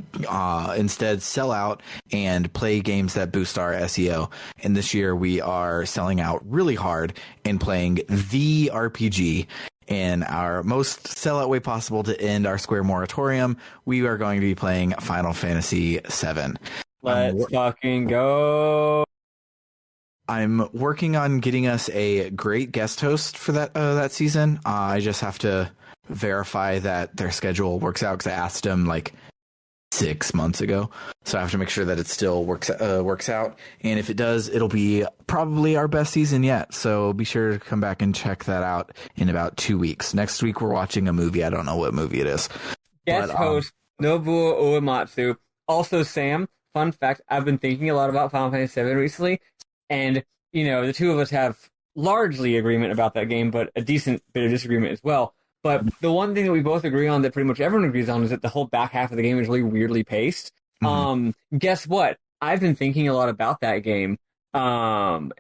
instead sell out and play games that boost our SEO. And this year, we are selling out really hard and playing the RPG. In our most sellout way possible to end our Square moratorium, we are going to be playing Final Fantasy VII. Let's fucking go. I'm working on getting us a great guest host for that season. I just have to verify that their schedule works out, because I asked them like 6 months ago, so I have to make sure that it still works out. And if it does, it'll be probably our best season yet. So be sure to come back and check that out in about 2 weeks. Next week we're watching a movie. I don't know what movie it is. Guest host Nobuo Uematsu. Also, Sam, fun fact, I've been thinking a lot about Final Fantasy VII recently, and the two of us have largely agreement about that game, but a decent bit of disagreement as well. But the one thing that we both agree on, that pretty much everyone agrees on, is that the whole back half of the game is really weirdly paced. Mm-hmm. Guess what? I've been thinking a lot about that game,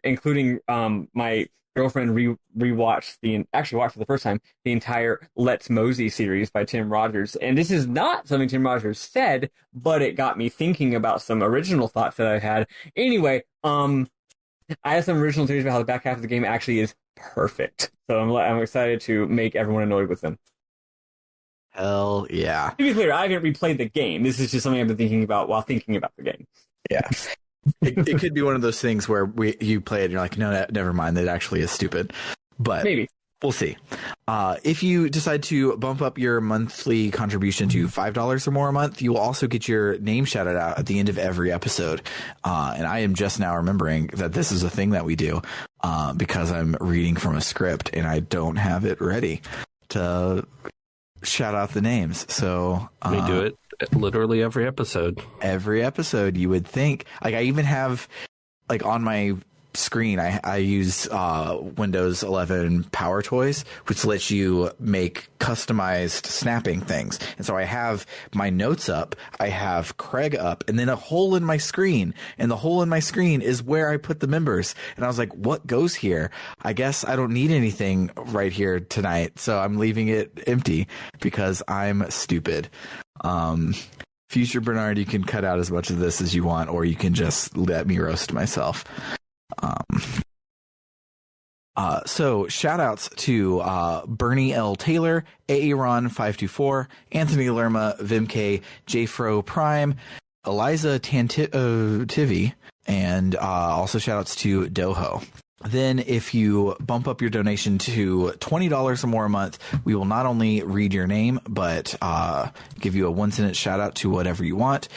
including my girlfriend watched for the first time the entire Let's Mosey series by Tim Rogers. And this is not something Tim Rogers said, but it got me thinking about some original thoughts that I had. Anyway, I have some original theories about how the back half of the game actually is perfect. So I'm excited to make everyone annoyed with them. Hell yeah. To be clear, I haven't replayed the game. This is just something I've been thinking about while thinking about the game. Yeah. It could be one of those things where you play it and you're like, no, never mind. That actually is stupid. But maybe. We'll see. If you decide to bump up your monthly contribution to $5 or more a month, you will also get your name shouted out at the end of every episode. And I am just now remembering that this is a thing that we do because I'm reading from a script and I don't have it ready to shout out the names. So we do it literally every episode. Every episode, you would think. Like, I even have, like, on my screen, I use Windows 11 Power Toys, which lets you make customized snapping things. And so I have my notes up, I have Craig up, and then a hole in my screen. And the hole in my screen is where I put the members. And I was like, what goes here? I guess I don't need anything right here tonight. So I'm leaving it empty because I'm stupid. Future Bernard, you can cut out as much of this as you want, or you can just let me roast myself. So shout outs to Bernie L. Taylor, Aaron524, Anthony Lerma, Vimk, Jfro Prime, Eliza Tantivi, and also shout outs to Doho. Then if you bump up your donation to $20 or more a month, we will not only read your name, but give you a 1-sentence shout out to whatever you want.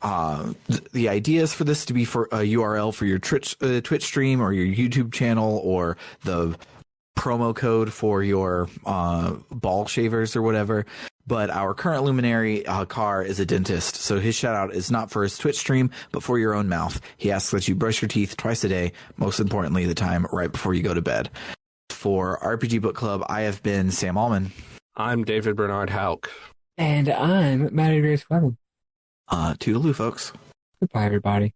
The idea is for this to be for a URL for your Twitch stream or your YouTube channel, or the promo code for your ball shavers or whatever. But our current luminary, Carr, is a dentist, so his shout out is not for his Twitch stream, but for your own mouth. He asks that you brush your teeth twice a day, most importantly, the time right before you go to bed. For RPG Book Club, I have been Sam Allman. I'm David Bernard Hauk. And I'm Maddie Grace Fleming. Toodaloo, folks. Goodbye, everybody.